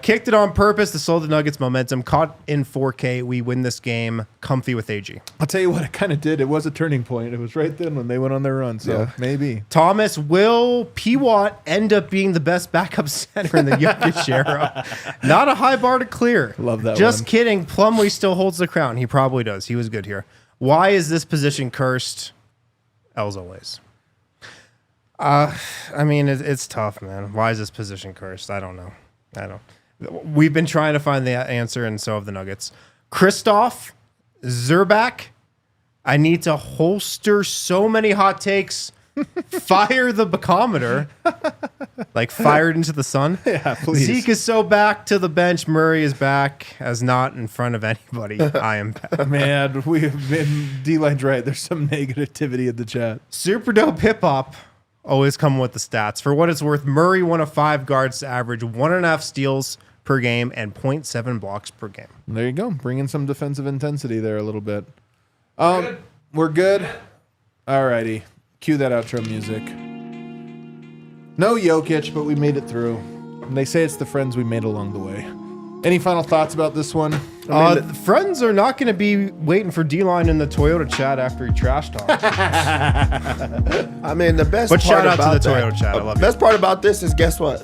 Kicked it on purpose to slow the Nuggets' momentum. Caught in 4K. We win this game. Comfy with AG. I'll tell you what it kind of did. It was a turning point. It was right then when they went on their run. So maybe. Thomas, will P-Watt end up being the best backup center in the Jokic era? Not a high bar to clear. Love that Just one. kidding. Plumlee still holds the crown. He probably does. He was good here. Why is this position cursed? Els always. I mean, it's tough, man. Why is this position cursed? I don't know. We've been trying to find the answer, and so have the Nuggets. Christoph Zerback, I need to holster so many hot takes. Fire the bacometer. Like fired into the sun. Yeah, please. Zeke is so back to the bench. Murray is back as not in front of anybody. I am back. Man, we have been D-line's right. There's some negativity in the chat. Super dope hip hop. Always come with the stats. For what it's worth, Murray, 1 of 5 guards to average 1.5 steals per game and 0.7 blocks per game. There you go. Bringing some defensive intensity there a little bit. We're good. All righty. Cue that outro music. No Jokic, but we made it through. And they say it's the friends we made along the way. Any final thoughts about this one? The friends are not going to be waiting for D-line in the Toyota chat after he trash talks. I mean, the best But part shout out about to the Toyota chat. I love you. best part about this is, guess what?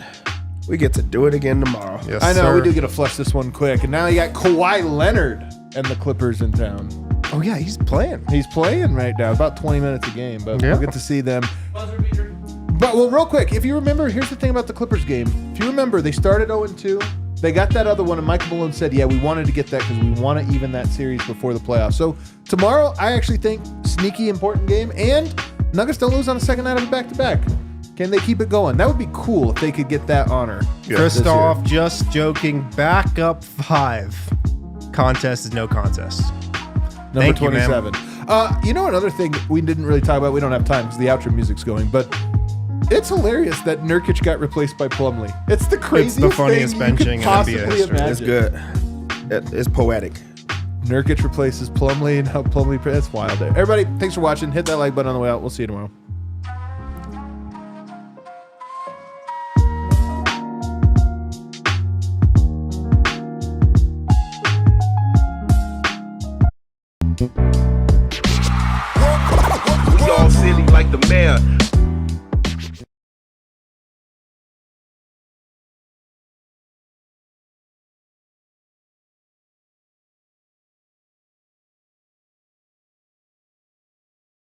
We get to do it again tomorrow. Yes, I know, sir. we do get to flush this one quick. And now you got Kawhi Leonard and the Clippers in town. Oh, yeah, he's playing. He's playing right now, about 20 minutes a game, but Yeah. we'll get to see them. But, well, real quick, if you remember, here's the thing about the Clippers game. If you remember, they started 0-2. They got that other one, and Michael Malone said, yeah, we wanted to get that because we want to even that series before the playoffs. So tomorrow, I actually think sneaky important game, and Nuggets don't lose on the second night of a back-to-back. Can they keep it going? That would be cool if they could get that honor. Christoph, just joking. Back up 5. Contest is no contest. Number Thank you, man. 27. You know another thing we didn't really talk about, we don't have time because the outro music's going, but it's hilarious that Nurkic got replaced by Plumlee. It's the craziest It's the funniest thing you could benching in NBA possibly history. imagine. It's good. It's poetic. Nurkic replaces Plumlee and how Plumlee, that's wild. Everybody, thanks for watching. Hit that like button on the way out. We'll see you tomorrow. We all silly like the mayor.